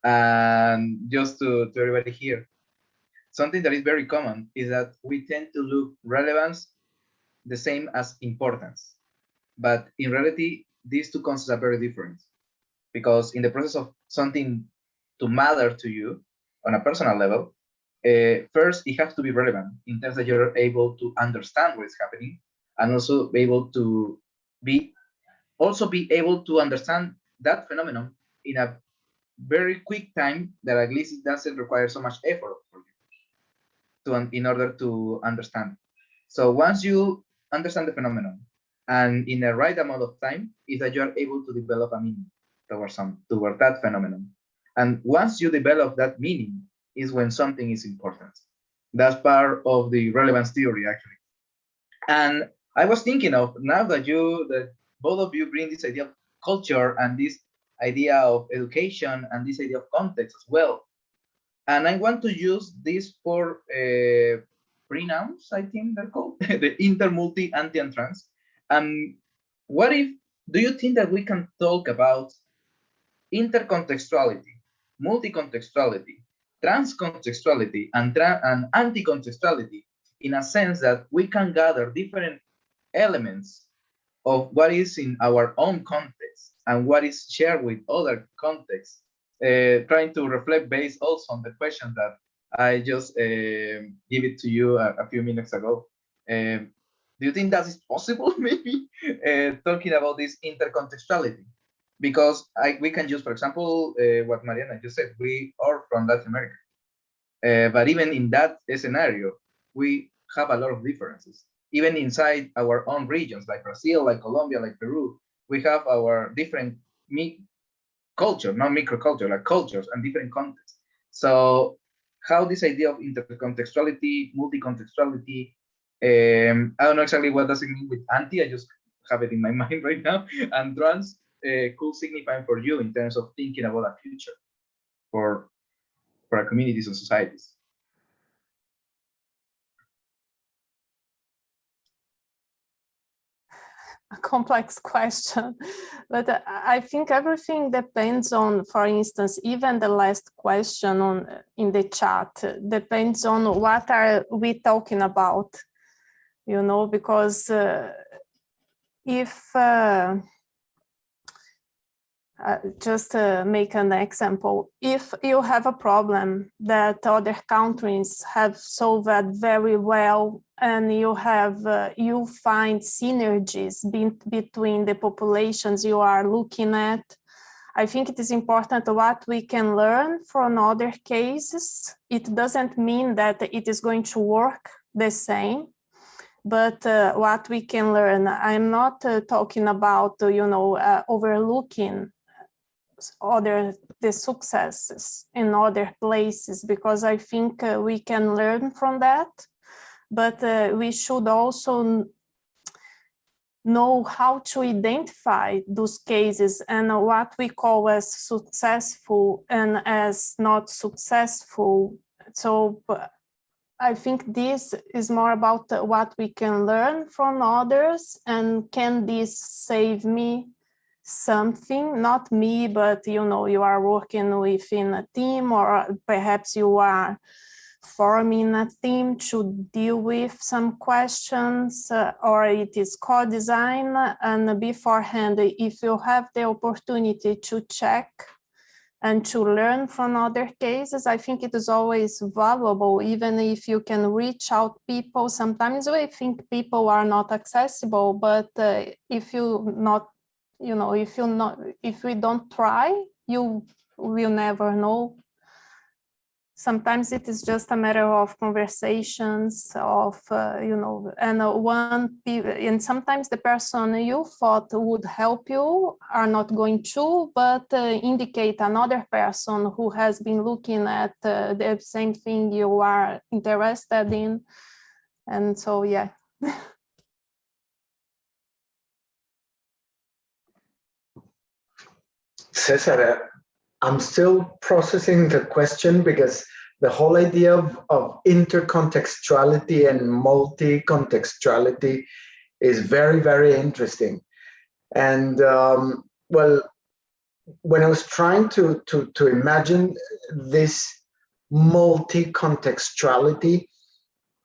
And just to everybody here, something that is very common is that we tend to look relevance the same as importance. But in reality, these two concepts are very different, because in the process of something to matter to you on a personal level, first it has to be relevant in terms that you're able to understand what is happening, and also be able to be able to understand that phenomenon in a very quick time, that at least it doesn't require so much effort for you in order to understand. So once you understand the phenomenon, and in the right amount of time, is that you are able to develop a meaning toward that phenomenon. And once you develop that meaning, is when something is important. That's part of the relevance theory, actually. And I was thinking of, now that both of you bring this idea of culture and this idea of education and this idea of context as well. And I want to use this for pronouns, I think they're called, the inter, multi, anti, and trans. What if, do you think that we can talk about intercontextuality, multi-contextuality, transcontextuality, and anti-contextuality, in a sense that we can gather different elements of what is in our own context and what is shared with other contexts, trying to reflect based also on the question that I just give it to you a few minutes ago. Do you think that is possible, maybe, talking about this intercontextuality? Because we can use, for example, what Mariana just said, we are from Latin America. But even in that scenario, we have a lot of differences. Even inside our own regions, like Brazil, like Colombia, like Peru, we have our different culture, not microculture, like cultures and different contexts. So how this idea of intercontextuality, multi-contextuality, I don't know exactly what does it mean with anti, I just have it in my mind right now, and trans could signify for you in terms of thinking about a future for our communities and societies. A complex question, but I think everything depends on, for instance, even the last question in the chat depends on what are we talking about, you know, because if just to make an example, if you have a problem that other countries have solved very well, and you find synergies between the populations you are looking at, I think it is important what we can learn from other cases. It doesn't mean that it is going to work the same, but what we can learn. I'm not talking about, overlooking the successes in other places, because I think we can learn from that, but we should also know how to identify those cases and what we call as successful and as not successful. So I think this is more about what we can learn from others, and can this save me something, not me, but you are working within a team, or perhaps you are forming a team to deal with some questions, or it is co-design. And beforehand, if you have the opportunity to check and to learn from other cases, I think it is always valuable, even if you can reach out people. Sometimes we think people are not accessible, but if we don't try, you we'll never know. Sometimes it is just a matter of conversations, of and sometimes the person you thought would help you are not going to, but indicate another person who has been looking at the same thing you are interested in, and so yeah. Cesar, I'm still processing the question because the whole idea of intercontextuality and multi-contextuality is very, very interesting. And well, when I was trying to imagine this multi-contextuality,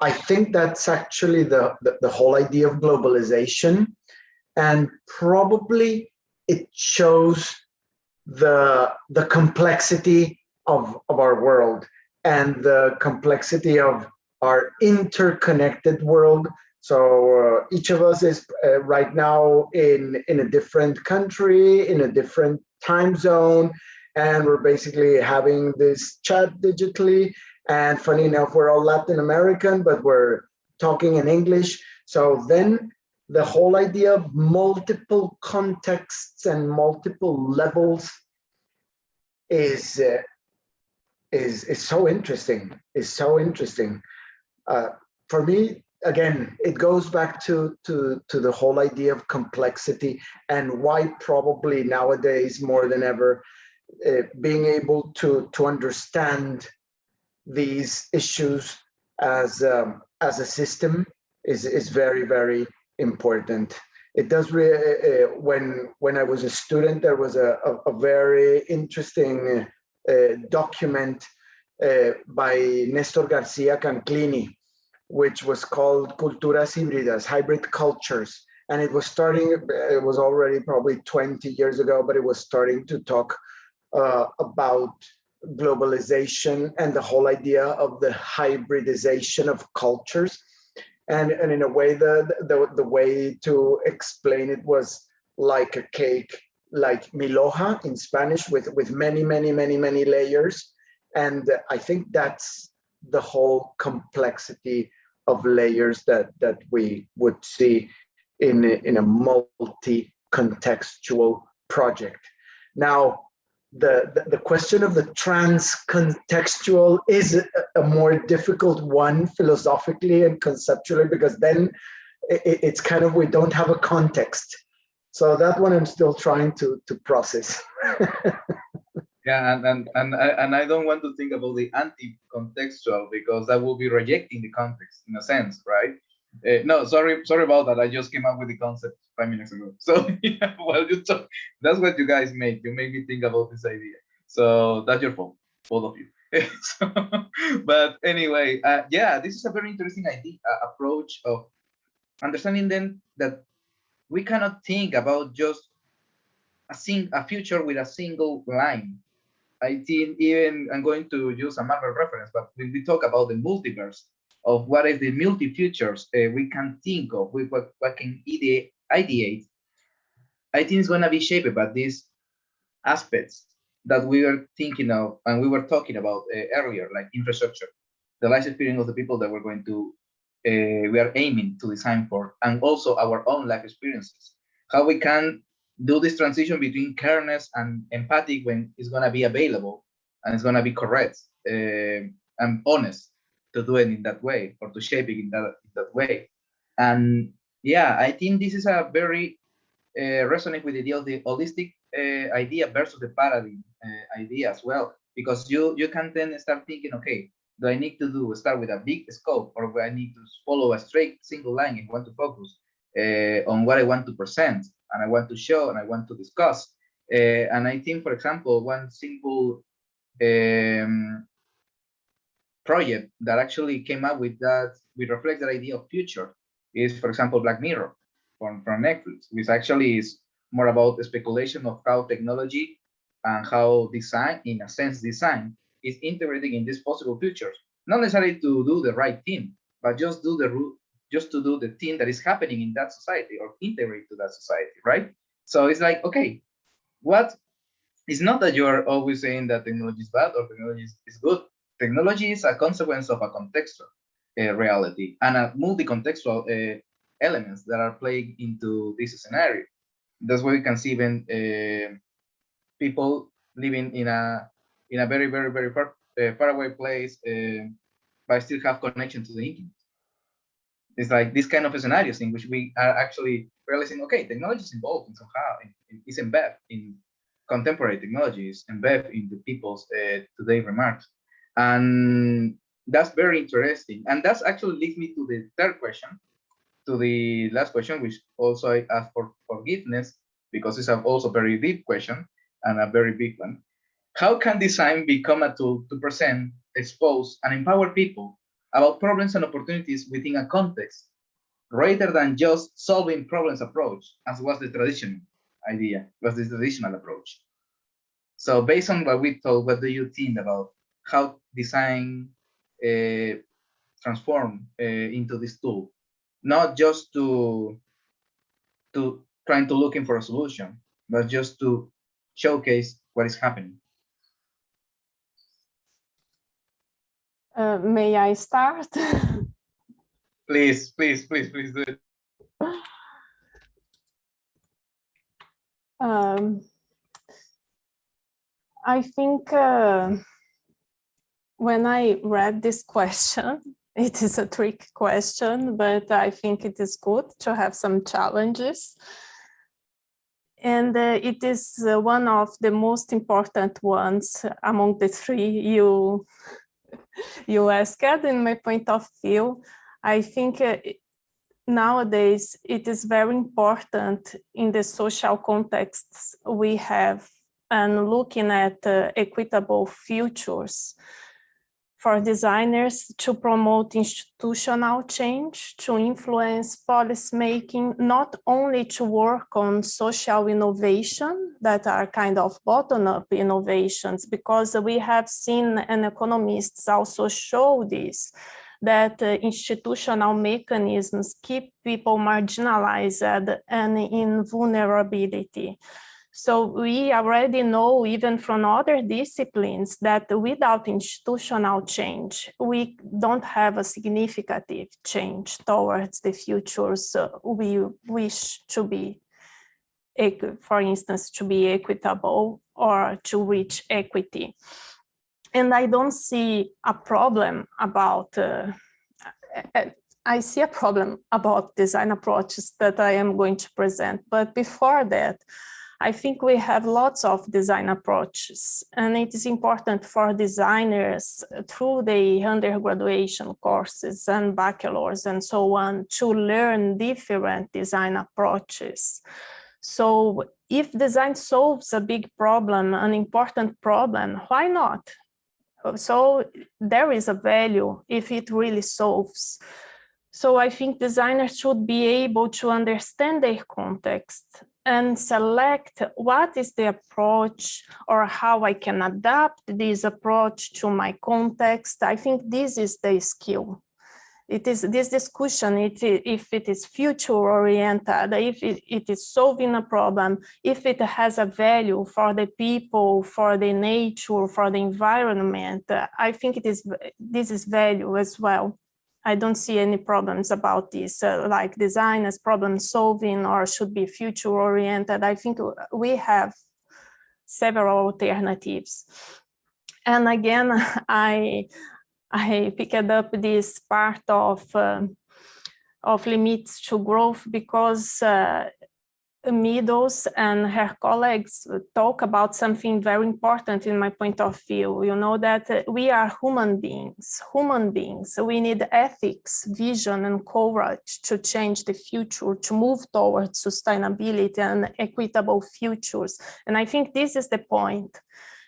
I think that's actually the whole idea of globalization. And probably it shows the complexity of our world and the complexity of our interconnected world. So each of us is right now in a different country, in a different time zone, and we're basically having this chat digitally. And funny enough, we're all Latin American, but we're talking in English. So then the whole idea of multiple contexts and multiple levels is so interesting. Is so interesting. For me, again, it goes back to the whole idea of complexity and why probably nowadays more than ever, being able to understand these issues as a system is very, very important. It does when I was a student, there was a very interesting document by Nestor Garcia Canclini, which was called Culturas Híbridas, Hybrid Cultures. And it was already probably 20 years ago, but it was starting to talk about globalization and the whole idea of the hybridization of cultures. And in a way, the way to explain it was like a cake, like milhoja in Spanish, with many, many, many, many layers. And I think that's the whole complexity of layers that we would see in a multi-contextual project. Now, the question of the trans-contextual is a more difficult one philosophically and conceptually, because then it's kind of, we don't have a context. So that one I'm still trying to process. Yeah, and I don't want to think about the anti-contextual, because that will be rejecting the context in a sense, right? No, sorry about that. I just came up with the concept 5 minutes ago. So yeah, well, that's what you guys made. You made me think about this idea. So that's your fault, both of you. So, but anyway, yeah, this is a very interesting idea, approach of understanding then that we cannot think about just a future with a single line. I think even I'm going to use a Marvel reference, but when we talk about the multiverse of what is the multi-futures we can think of, with what can ideate, I think it's going to be shaped by these aspects that we were thinking of and we were talking about earlier, like infrastructure, the life experience of the people that we're going to, we are aiming to design for, and also our own life experiences. How we can do this transition between careness and empathic when it's going to be available and it's going to be correct and honest to do it in that way, or to shape it in that way. And yeah, I think this is a very resonate with the idea of the holistic idea versus the paradigm idea as well, because you can then start thinking, okay, do I need to start with a big scope, or do I need to follow a straight single line if I want to focus on what I want to present and I want to show and I want to discuss? And I think, for example, one simple project that actually came up with that, we reflect that idea of future, is, for example, Black Mirror from Netflix, which actually is more about the speculation of how technology and how design, in a sense, design is integrating in these possible futures. Not necessarily to do the right thing, but just to do the thing that is happening in that society, or integrate to that society, right? So it's like, okay, what it's not that you are always saying that technology is bad or technology is good. Technology is a consequence of a contextual reality and a multi-contextual elements that are playing into this scenario. That's why we can see even people living in a very far away place, but still have connection to the internet. It's like this kind of scenarios in which we are actually realizing, okay, technology is involved in somehow, it's embedded in contemporary technologies, embedded in the people's today remarks. And that's very interesting. And that's actually leads me to the third question, to the last question, which also I ask for forgiveness, because it's also a very deep question and a very big one. How can design become a tool to present, expose, and empower people about problems and opportunities within a context, rather than just solving problems approach, as was the traditional idea, was the traditional approach? So based on what we told, what do you think about how design transform into this tool? Not just to trying to looking for a solution, but just to showcase what is happening. May I start? Please do it. I think when I read this question, it is a tricky question, but I think it is good to have some challenges. And it is one of the most important ones among the three you asked. In my point of view, I think nowadays it is very important in the social contexts we have and looking at equitable futures for designers to promote institutional change, to influence policy making, not only to work on social innovation that are kind of bottom-up innovations, because we have seen, and economists also show this, that institutional mechanisms keep people marginalized and in vulnerability. So we already know, even from other disciplines, that without institutional change, we don't have a significant change towards the futures we wish to be, for instance, to be equitable or to reach equity. And I don't see a problem about, I see a problem about design approaches that I am going to present. But before that, I think we have lots of design approaches, and it is important for designers through the undergraduation courses and bachelors and so on to learn different design approaches. So if design solves a big problem, an important problem, why not? So there is a value if it really solves. So I think designers should be able to understand their context and select what is the approach or how I can adapt this approach to my context. I think this is the skill. It is this discussion, if it is future oriented, if it is solving a problem, if it has a value for the people, for the nature, for the environment, I think this is value as well. I don't see any problems about this, like design as problem solving or should be future oriented. I think we have several alternatives. And again, I picked up this part of limits to growth because Meadows and her colleagues talk about something very important in my point of view, you know, that we are human beings. We need ethics, vision, and courage to change the future, to move towards sustainability and equitable futures. And I think this is the point,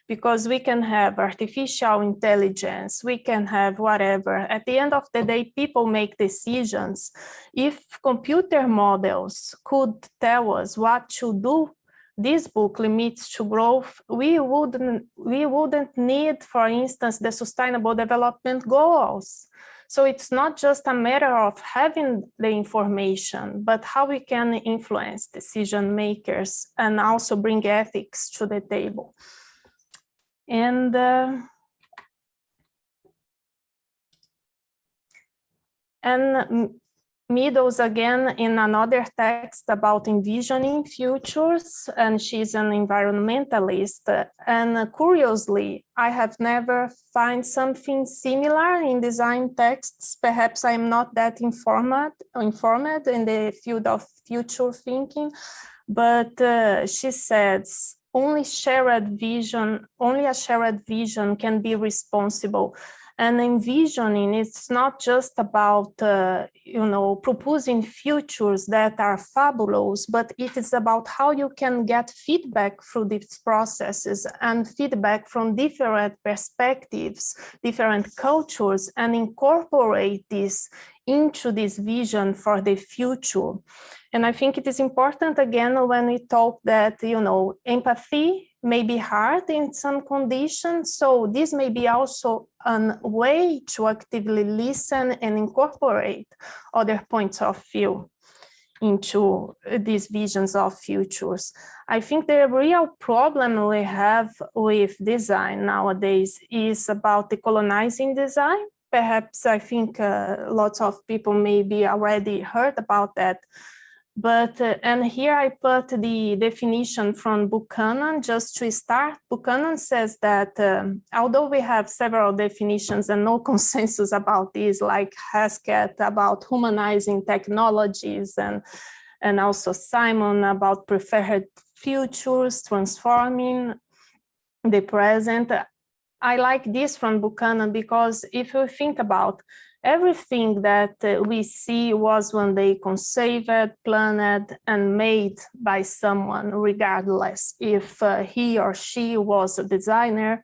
because we can have artificial intelligence, we can have whatever. At the end of the day, people make decisions. If computer models could tell us what to do, this book, Limits to Growth, we wouldn't need, for instance, the Sustainable Development Goals. So it's not just a matter of having the information, but how we can influence decision makers and also bring ethics to the table. And Meadows again in another text about envisioning futures, and she's an environmentalist. And curiously, I have never found something similar in design texts. Perhaps I'm not that informed in the field of future thinking, but she says only a shared vision can be responsible. And envisioning, it's not just about, proposing futures that are fabulous, but it is about how you can get feedback through these processes and feedback from different perspectives, different cultures, and incorporate this into this vision for the future. And I think it is important, again, when we talk that, empathy may be hard in some conditions. So this may be also a way to actively listen and incorporate other points of view into these visions of futures. I think the real problem we have with design nowadays is about decolonizing design. Perhaps I think lots of people maybe already heard about that. But, and here I put the definition from Buchanan just to start. Buchanan says that although we have several definitions and no consensus about these, like Haskett about humanizing technologies, and also Simon about preferred futures, transforming the present. I like this from Buchanan because if you think about everything that we see was one day conceived, planned, and made by someone, regardless if he or she was a designer.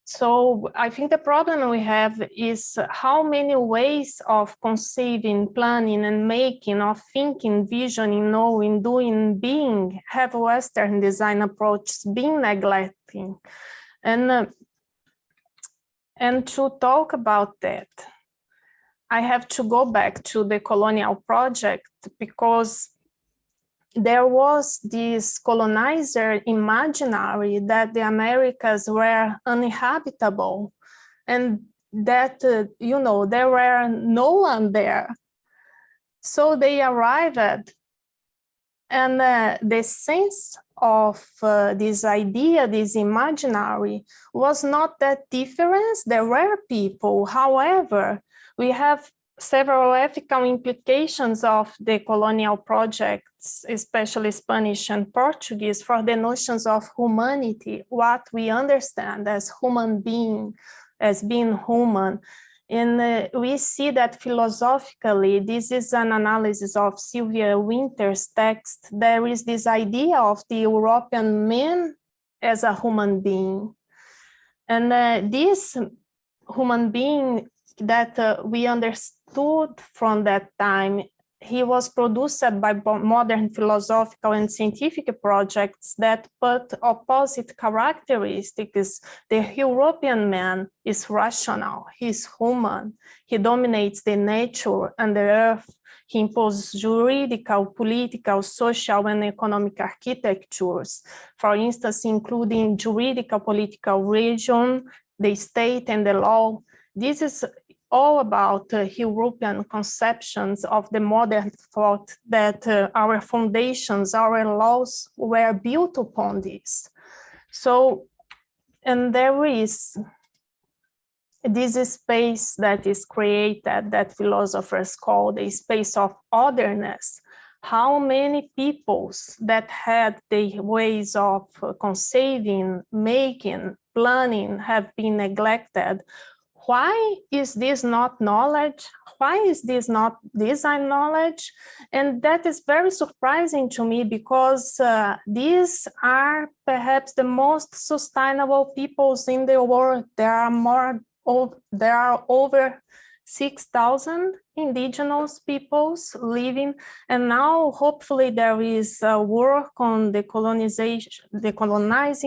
So I think the problem we have is how many ways of conceiving, planning, and making, of thinking, visioning, knowing, doing, being, have Western design approaches been neglecting. And to talk about that, I have to go back to the colonial project because there was this colonizer imaginary that the Americas were uninhabitable and that, there were no one there. So they arrived, and the sense of this idea, this imaginary, was not that different. There were people. However, we have several ethical implications of the colonial projects, especially Spanish and Portuguese, for the notions of humanity, what we understand as human being, as being human. And we see that philosophically, this is an analysis of Sylvia Wynter's text. There is this idea of the European man as a human being. And this human being that we understood from that time, he was produced by modern philosophical and scientific projects that put opposite characteristics. The European man is rational, he's human, he dominates the nature and the earth, he imposes juridical, political, social, and economic architectures, for instance, including juridical, political region, the state, and the law. This is all about European conceptions of the modern thought that our foundations, our laws were built upon this. So, and there is this space that is created that philosophers call the space of otherness. How many peoples that had the ways of conceiving, making, planning have been neglected? Why is this not knowledge? Why is this not design knowledge? And that is very surprising to me because these are perhaps the most sustainable peoples in the world. There are over 6,000 indigenous peoples living, and now hopefully there is work on decolonizing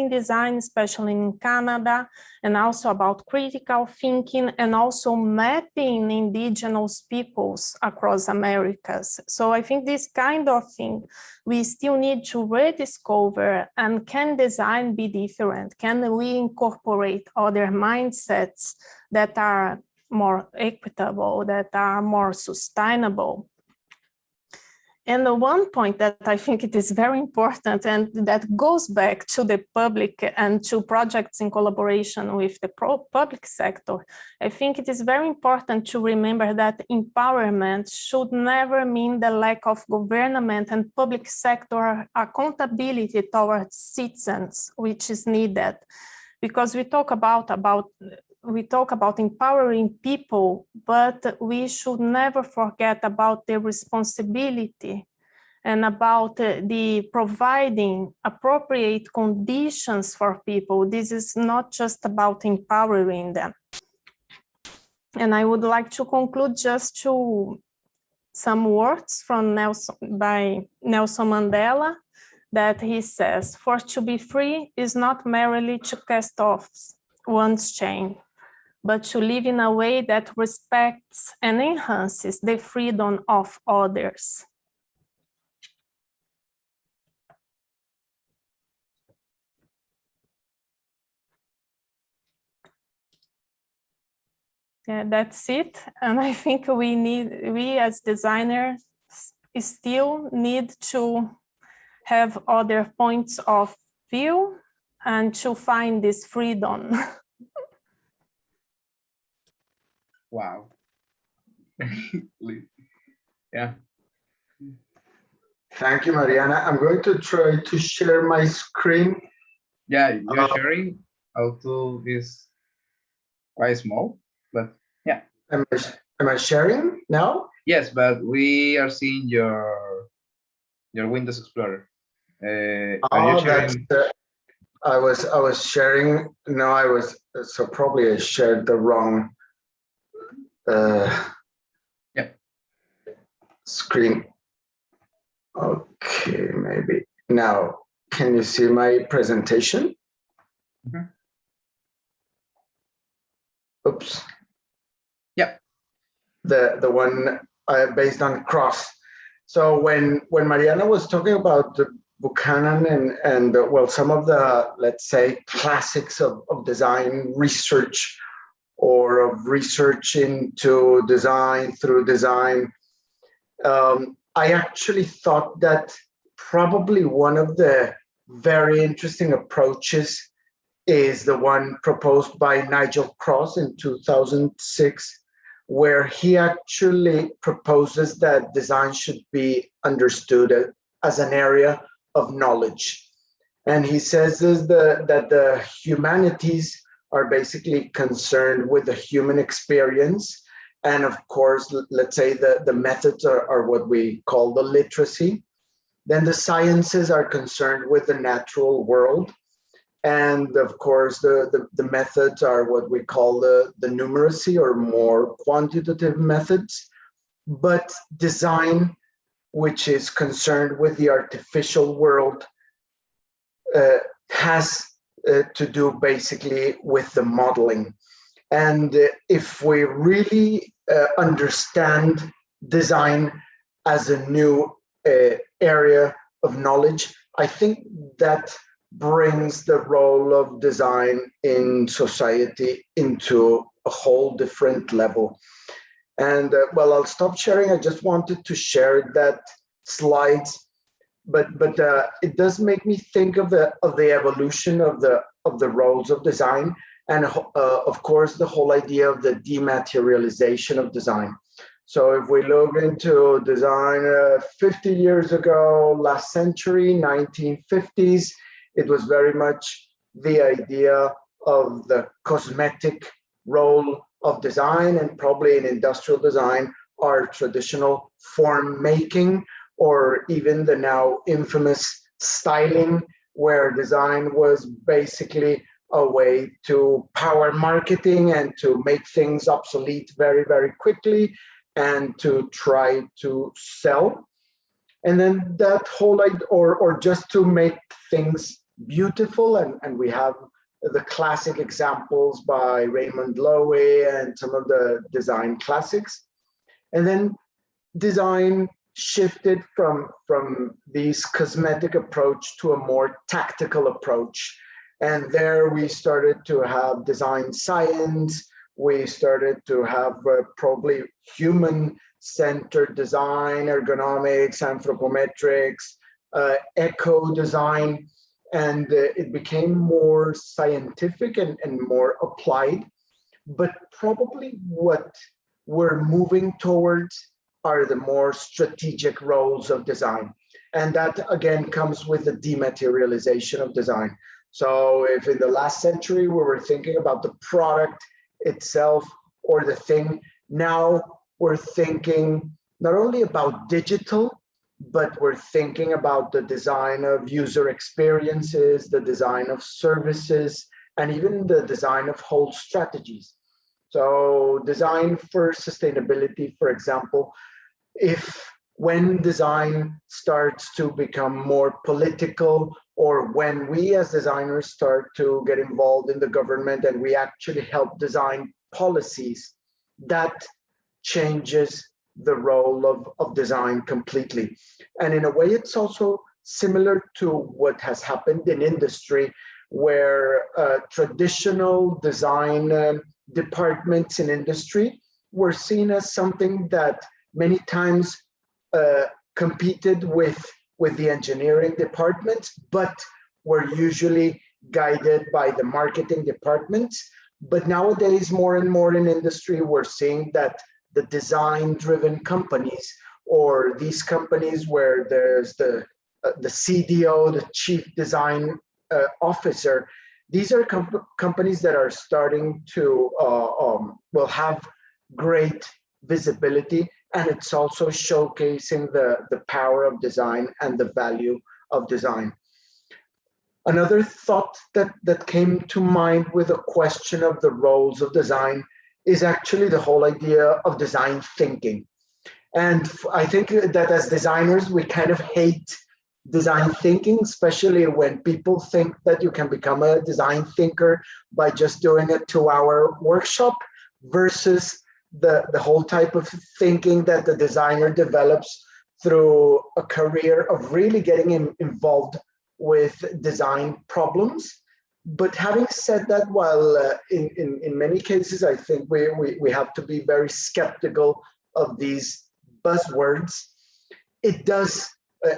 design, especially in Canada, and also about critical thinking and also mapping indigenous peoples across Americas. So I think this kind of thing we still need to rediscover. And can design be different? Can we incorporate other mindsets that are more equitable, that are more sustainable? And the one point that I think it is very important, and that goes back to the public and to projects in collaboration with the public sector, I think it is very important to remember that empowerment should never mean the lack of government and public sector accountability towards citizens, which is needed. Because we talk about empowering people, but we should never forget about the responsibility and about the providing appropriate conditions for people. This is not just about empowering them. And I would like to conclude just to some words from Nelson Mandela, that he says, "For to be free is not merely to cast off one's chain, but to live in a way that respects and enhances the freedom of others." Yeah, that's it. And I think we as designers still need to have other points of view and to find this freedom. Wow. Yeah. Thank you, Mariana. I'm going to try to share my screen. Yeah, you're sharing. Auto is quite small, but yeah. Am I sharing now? Yes, but we are seeing your Windows Explorer. Are you sharing? I was sharing. No, I was, so probably I shared the wrong screen. Okay, maybe now. Can you see my presentation? Mm-hmm. Oops. Yeah. The one based on cross. So when Mariana was talking about the Buchanan and well, some of the, let's say, classics of design research, or of research into design through design, I actually thought that probably one of the very interesting approaches is the one proposed by Nigel Cross in 2006, where he actually proposes that design should be understood as an area of knowledge. And he says that the humanities are basically concerned with the human experience. And of course, let's say the methods are what we call the literacy. Then the sciences are concerned with the natural world. And of course, the methods are what we call the numeracy, or more quantitative methods. But design, which is concerned with the artificial world, has to do basically with the modeling. And if we really understand design as a new area of knowledge, I think that brings the role of design in society into a whole different level. And well, I'll stop sharing. I just wanted to share that slides, but it does make me think of the evolution of the roles of design, and of course the whole idea of the dematerialization of design. So if we look into design 50 years ago, last century, 1950s, it was very much the idea of the cosmetic role of design, and probably in industrial design, our traditional form making, or even the now infamous styling, where design was basically a way to power marketing and to make things obsolete very, very quickly. and to try to sell. And then that whole idea, or just to make things beautiful. And we have the classic examples by Raymond Loewy and some of the design classics. And then design shifted from these cosmetic approach to a more tactical approach. And there we started to have design science. We started to have probably human-centered design, ergonomics, anthropometrics, eco design, and it became more scientific and more applied. But probably what we're moving towards are the more strategic roles of design. And that again comes with the dematerialization of design. So if in the last century we were thinking about the product itself or the thing, now we're thinking not only about digital, but we're thinking about the design of user experiences, the design of services, and even the design of whole strategies. So design for sustainability, for example, if when design starts to become more political, or when we as designers start to get involved in the government and we actually help design policies, that changes the role of design completely. And in a way, it's also similar to what has happened in industry, where traditional design departments in industry were seen as something that many times competed with the engineering departments, but were usually guided by the marketing departments. But nowadays, more and more in industry, we're seeing that the design-driven companies, or these companies where there's the CDO, the Chief Design Officer, these are companies that are starting to will have great visibility, and it's also showcasing the power of design and the value of design. Another thought that came to mind with a question of the roles of design is actually the whole idea of design thinking. And I think that as designers, we kind of hate design thinking, especially when people think that you can become a design thinker by just doing a 2-hour workshop, versus the whole type of thinking that the designer develops through a career of really getting involved with design problems. But having said that, while in many cases, I think we have to be very skeptical of these buzzwords, it does,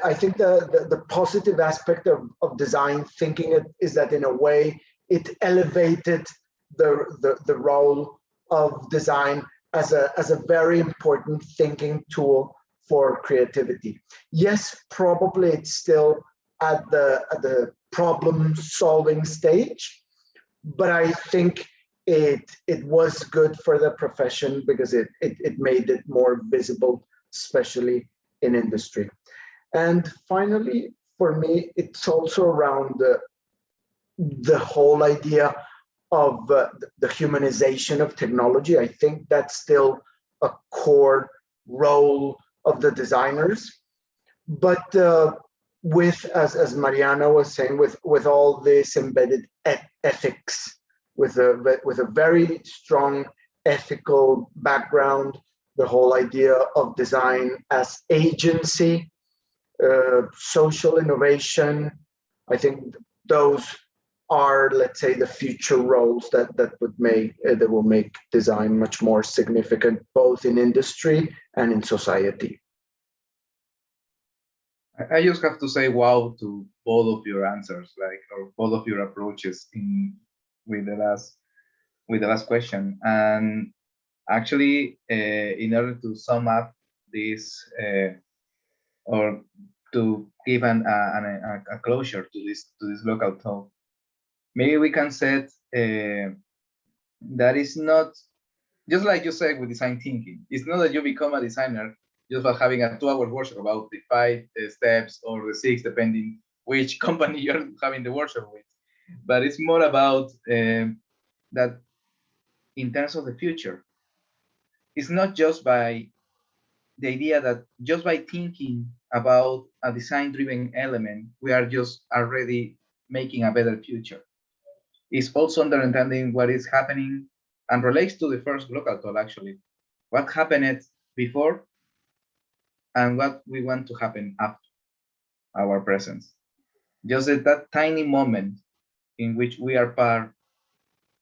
I think the positive aspect of design thinking is that in a way, it elevated the role of design as a very important thinking tool for creativity. Yes, probably it's still at the problem solving stage, but I think it was good for the profession because it made it more visible, especially in industry. And finally, for me, it's also around the whole idea of the humanization of technology. I think that's still a core role of the designers. But with, as Mariana was saying, with all this embedded ethics, with a very strong ethical background, the whole idea of design as agency, social innovation, I think those are, let's say, the future roles that will make design much more significant, both in industry and in society. I just have to say wow to both of your answers, or both of your approaches with the last question. And actually, in order to sum up this, or to give a closure to this local talk, maybe we can set that is not, just like you said with design thinking, it's not that you become a designer just by having a 2-hour workshop about the 5 steps or the 6, depending which company you're having the workshop with. But it's more about that in terms of the future. It's not just by the idea that just by thinking about a design-driven element, we are just already making a better future. It's also understanding what is happening and relates to the first Glocal talk, actually. What happened before and what we want to happen after our presence. Just at that tiny moment in which we are part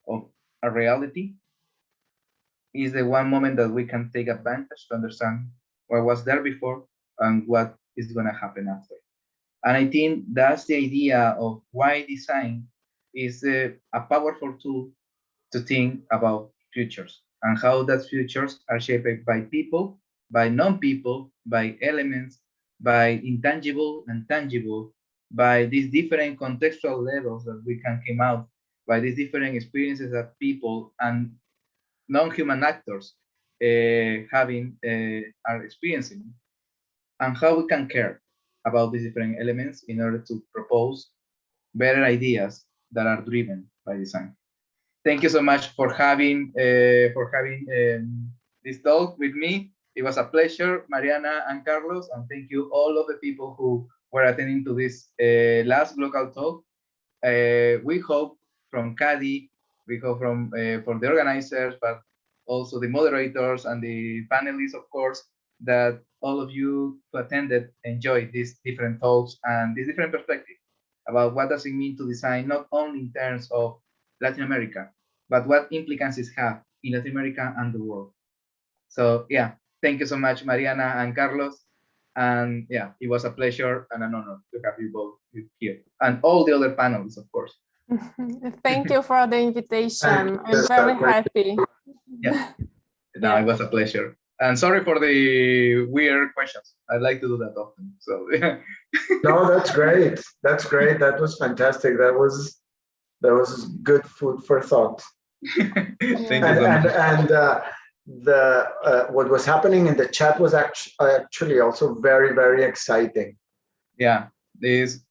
of a reality is the one moment that we can take advantage to understand what was there before and what is going to happen after. And I think that's the idea of why design is a powerful tool to think about futures and how that futures are shaped by people, by non-people, by elements, by intangible and tangible, by these different contextual levels that we can come out, by these different experiences that people and non-human actors are experiencing, and how we can care about these different elements in order to propose better ideas that are driven by design. Thank you so much for having this talk with me. It was a pleasure, Mariana and Carlos, and thank you all of the people who were attending to this last local talk. We hope from CADi, we hope from for the organizers, but also the moderators and the panelists, of course, that all of you who attended enjoyed these different talks and this different perspective about what does it mean to design, not only in terms of Latin America, but what implications have in Latin America and the world. So yeah, thank you so much, Mariana and Carlos. And yeah, it was a pleasure and an honor to have you both here. And all the other panelists, of course. Thank you for the invitation. I'm very happy. Yeah, no, it was a pleasure. And sorry for the weird questions. I like to do that often. So yeah. No, that's great. That's great. That was fantastic. That was good food for thought. Thank you so much. And what was happening in the chat was actually also very exciting. Yeah, this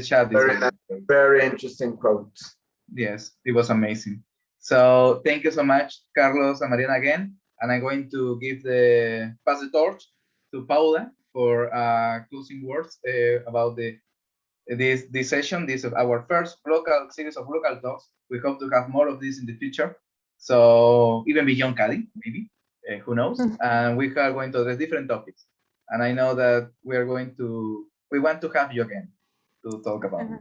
chat is very interesting quotes. Yes, it was amazing. So thank you so much, Carlos and Mariana again. And I'm going to pass the torch to Paula for closing words about this session. This is our first local series of local talks. We hope to have more of this in the future. So even beyond CADi, maybe, who knows? And we are going to address different topics. And I know that we want to have you again to talk about you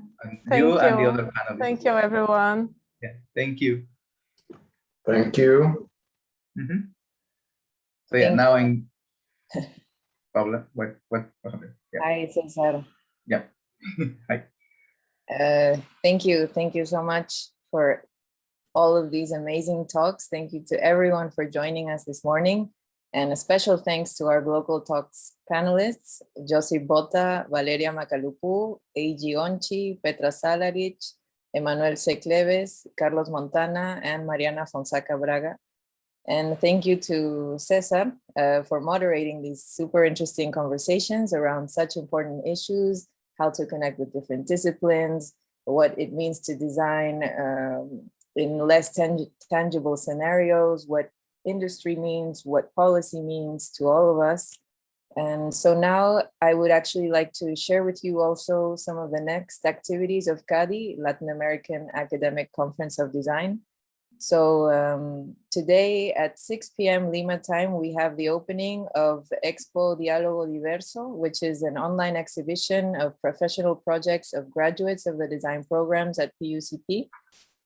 and the other panelists. Thank you, everyone. Yeah, thank you. Thank you. So yeah, now I'm Paula. What happened? Yeah. Hi, Cesar. Yeah. Hi. Thank you so much for all of these amazing talks. Thank you to everyone for joining us this morning. And a special thanks to our Glocal Talks panelists, Josie Bota, Valeria Macalupu, A.G. Onchi, Petra Salarich, Emmanuel Secleves, Carlos Montana, and Mariana Fonseca Braga. And thank you to Cesar for moderating these super interesting conversations around such important issues, how to connect with different disciplines, what it means to design in less tangible scenarios, what industry means, what policy means to all of us. And so now I would actually like to share with you also some of the next activities of CADi, Latin American Academic Conference of Design. So today at 6 p.m. Lima time, we have the opening of Expo Diálogo Diverso, which is an online exhibition of professional projects of graduates of the design programs at PUCP.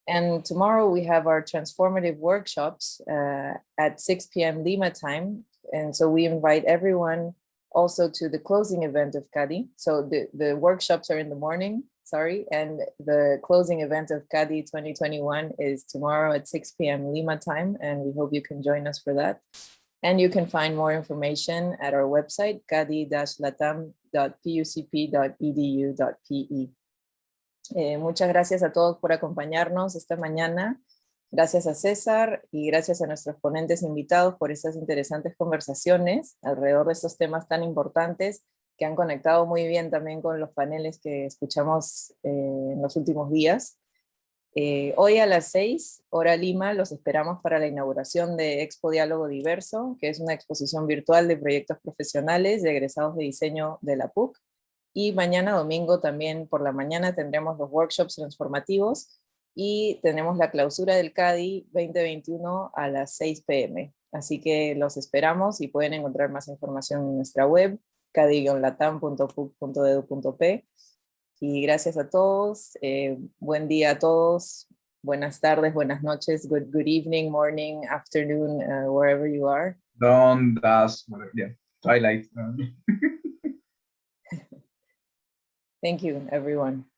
And tomorrow we have our transformative workshops at 6 p.m. Lima time. And so we invite everyone also to the closing event of CADi. So the workshops are in the morning, and the closing event of CADi 2021 is tomorrow at 6 p.m. Lima time, and we hope you can join us for that. And you can find more information at our website, cadi-latam.pucp.edu.pe. Muchas gracias a todos por acompañarnos esta mañana. Gracias a César y gracias a nuestros ponentes invitados por estas interesantes conversaciones alrededor de estos temas tan importantes que han conectado muy bien también con los paneles que escuchamos en los últimos días. Hoy a las 6, hora Lima, los esperamos para la inauguración de Expo Diálogo Diverso, que es una exposición virtual de proyectos profesionales de egresados de diseño de la PUC. Y mañana domingo también por la mañana tendremos los workshops transformativos y tenemos la clausura del CADi 2021 a las 6 p.m. Así que los esperamos y pueden encontrar más información en nuestra web, cadi-latam.puc.edu.p. Y gracias a todos, buen día a todos, buenas tardes, buenas noches, good evening, morning, afternoon, wherever you are. Dawn, dusk, whatever, yeah, twilight. Thank you, everyone.